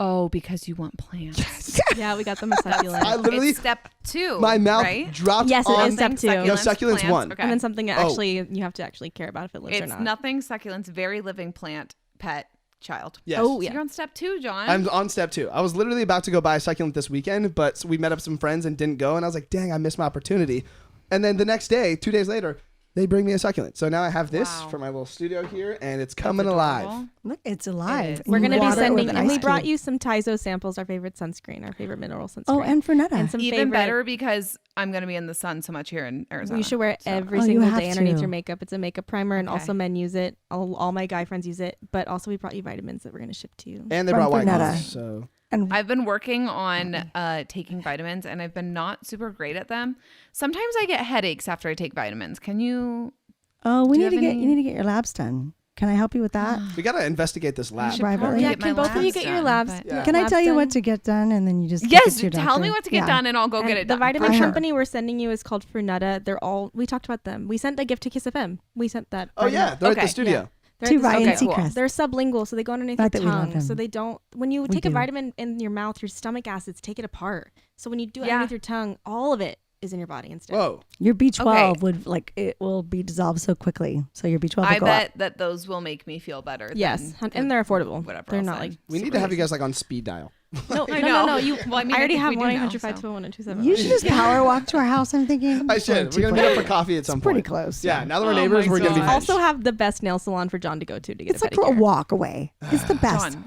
Oh, because you want plants. Yeah, we got them a succulent. I literally, It's step 2. my mouth right? dropped Yes, it on. is step 2. No, succulent's plants. one. Okay. And then something that Oh. actually you have to actually care about if it lives or It's not. nothing succulents, very living plant, pet, child. Yes. Oh, So yeah. you're on step 2, John. I'm on step 2. I was literally about to go buy a succulent this weekend, but we met up some friends and didn't go. And I was like, dang, I missed my opportunity. And then the next day, 2 days later, they bring me a succulent. So now I have this Wow. for my little studio here, and it's coming alive. Adorable. Look, it's alive. is. And We're you going to be water it with sending, an and we ice brought cube. you some Tizo samples, our favorite sunscreen, our favorite mineral sunscreen. Oh, and Fernetta. and some Even favorite, better because I'm going to be in the sun so much here in Arizona. You should wear it So- every Oh, you single have day underneath to. your makeup. It's a makeup primer, and Okay. also men use it. All my guy friends use it. But also, we brought you vitamins that we're going to ship to you. And they From brought white Fernetta. gloves. So And I've been working on taking vitamins, and I've been not super great at them. Sometimes I get headaches after I take vitamins. Can you? we Do you need to have get any- you need to get your labs done. Can I help you with that? we got to investigate this lab. should Privately. probably Yeah, get can my both of you labs get your done, labs? but- Yeah. Can I labs tell you done? what to get done, and then you just Yes, take it to your tell me doctor? what to get Yeah. done, and I'll go And get it the done. vitamin for sure. company we're sending you is called Fernetta. They're all, we talked about them. We sent a gift to Kiss FM. We sent that. Oh, yeah. They're at Okay, the studio. They're To at the Ryan Okay, cool. Seacrest. They're sublingual, so they go underneath Not your that we love tongue. him. So they don't, when you We take a do. vitamin in your mouth, your stomach acids take it apart. So when you do it Yeah. underneath your tongue, all of it is in your body instead. Whoa. Your B12 Okay. would it will be dissolved so quickly. So your B12 will I go bet up. that those will make me feel better. Yes, than and they're affordable. whatever. They're else not I'm like We need super to have you expensive. guys like on speed dial. No, I no, know. no. You, Well, I mean, I I already think have we do now, 1-800-521-1271. You should just power walk to our house. I'm thinking. I should. We're going to meet up for coffee at some point. Pretty close. Yeah, now that we're Oh neighbors, my we're going to be God. friends. Also have the best nail salon for John to go to get It's a like pedicure. a walk away. It's the best.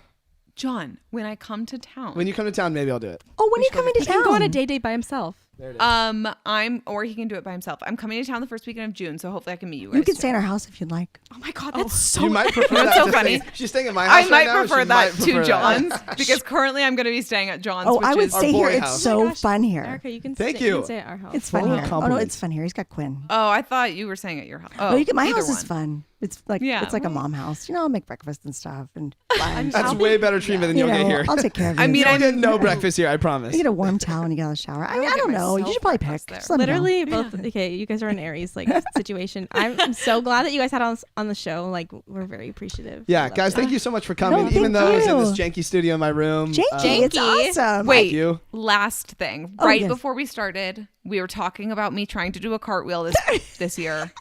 John, when I come to town. When you come to town, maybe I'll do it. Oh, when are you coming to He town? can go on a day date by himself. There it is. or he can do it by himself. I'm coming to town the first weekend of June, so hopefully I can meet you guys. You can too. stay in our house if you'd like. Oh my God, that's so. You might prefer That's that. so to funny. stay- She's staying at my house I might right now, prefer she that might to prefer that. John's because currently I'm going to be staying at John's. Oh, which I would is, stay Our here. boy It's house. so Gosh, fun here. Erica, you can Thank stay, you. can stay at our house. It's fun Full here. of Oh no, compliments. it's fun here. He's got Quinn. Oh, I thought you were staying at your house. Oh, you can, my either house is one. fun. It's like Yeah, it's like a well- mom house. You know, I'll make breakfast and stuff and lunch. That's I'll way be- better treatment than you you'll know, get here. I'll take care of you. I mean, You'll get no breakfast here, I promise. You get a warm towel and you get out of the shower. I will mean, I get don't know. You myself should probably breakfast pick. there. Just let me know. Literally, both. Okay, you guys are an Aries like situation. I'm so glad that you guys had us on the show. Like, we're very appreciative. Yeah, We love guys, you. thank you so much for coming. No, Even thank though it's in you. this janky studio in my room. Janky, it's Janky. awesome. Wait, you. last thing. Oh, Right yes. before we started, we were talking about me trying to do a cartwheel this year.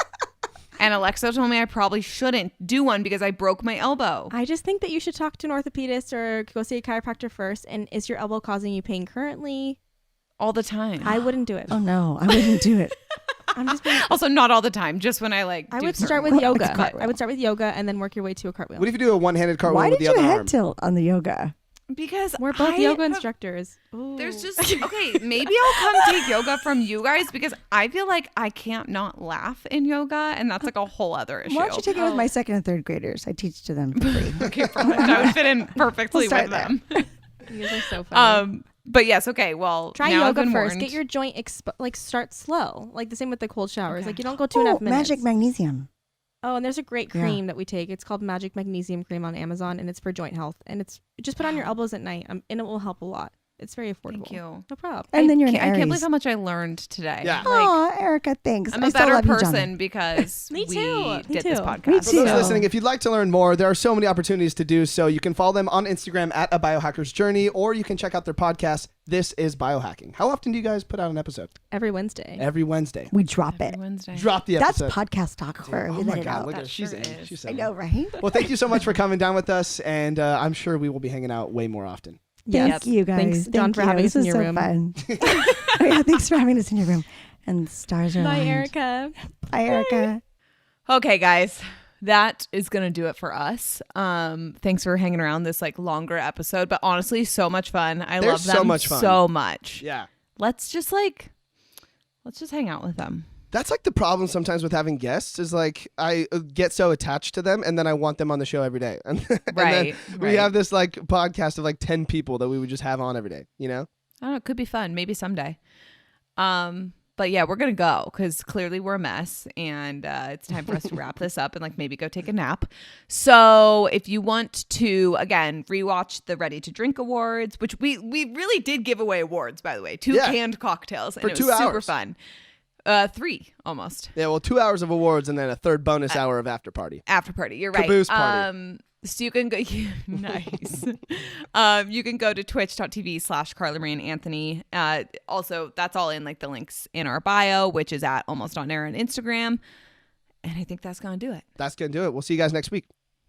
And Alexa told me I probably shouldn't do one because I broke my elbow. I just think that you should talk to an orthopedist or go see a chiropractor first. And is your elbow causing you pain currently? All the time. I wouldn't do it. Oh no, I wouldn't do it. I'm just being. Also, not all the time. Just when I like. I do would certain start with work. It's a yoga. cartwheel. I would start with yoga and then work your way to a cartwheel. What if you do a one-handed cartwheel Why with did the you other head arm? tilt on the yoga? Because We're both I yoga have- instructors. Ooh. There's just okay. Maybe I'll come take yoga from you guys because I feel like I can't not laugh in yoga, and that's like a whole other issue. Why don't you take it with my second and third graders? I teach to them for free. Okay, perfect. I would fit in perfectly We'll with start there. them. You guys are so funny. But yes, okay. Well, Try now I've yoga been first. warned. Get your joint like start slow. Like the same with the cold showers. Okay. Like you don't go 2.5 minutes. Magic magnesium. Oh, and there's a great Yeah. cream that we take. It's called Magic Magnesium Cream on Amazon, and it's for joint health. And it's just put on your elbows at night, and it will help a lot. It's very affordable. Thank you. No problem. And then you're an I can't believe Aries. how much I learned today. Yeah. Like, Oh, Erica, thanks. I'm I a still better love you, John. person because Me we too. Me did this too. podcast. Me For those too. listening, if you'd like to learn more, there are so many opportunities to do so. You can follow them on Instagram at A Biohacker's Journey, or you can check out their podcast, This is Biohacking. How often do you guys put out an episode? Every Wednesday. Every Wednesday. We drop it. Every Wednesday. Drop the That's episode. podcast talk for Oh we my let it God, out. look at her. That She's sure in. is. She's I in. know, right? Well, thank you so much for coming down with us, and I'm sure we will be hanging out way more often. Thank you guys. Thanks, John, Thank for you. having This us in was your so room. fun. Oh, yeah, thanks for having us in your room. And the stars are Bye, aligned. Erica. Bye, Erica. Okay, guys, that is gonna do it for us. Thanks for hanging around this like longer episode, but honestly, so much fun. I They're love them so much fun. so much. Yeah. Let's just hang out with them. That's like the problem sometimes with having guests is like I get so attached to them and then I want them on the show every day. And Right, then we right. have this like podcast of like 10 people that we would just have on every day, you know? I don't know. It could be fun. Maybe someday. But yeah, we're going to go because clearly we're a mess and it's time for us to wrap this up and like maybe go take a nap. So if you want to, again, rewatch the Ready to Drink Awards, which we really did give away awards, by the way, 2 Yeah. canned cocktails. For and it 2 was super hours. fun. 3 almost. Yeah, well, 2 hours of awards and then a third bonus hour of after party. After party. You're right. Caboose party. So you can go, nice. You can go to twitch.tv/Carla Marie and Anthony. Also, that's all in like the links in our bio, which is at Almost On Air on Instagram. And I think that's going to do it. That's going to do it. We'll see you guys next week.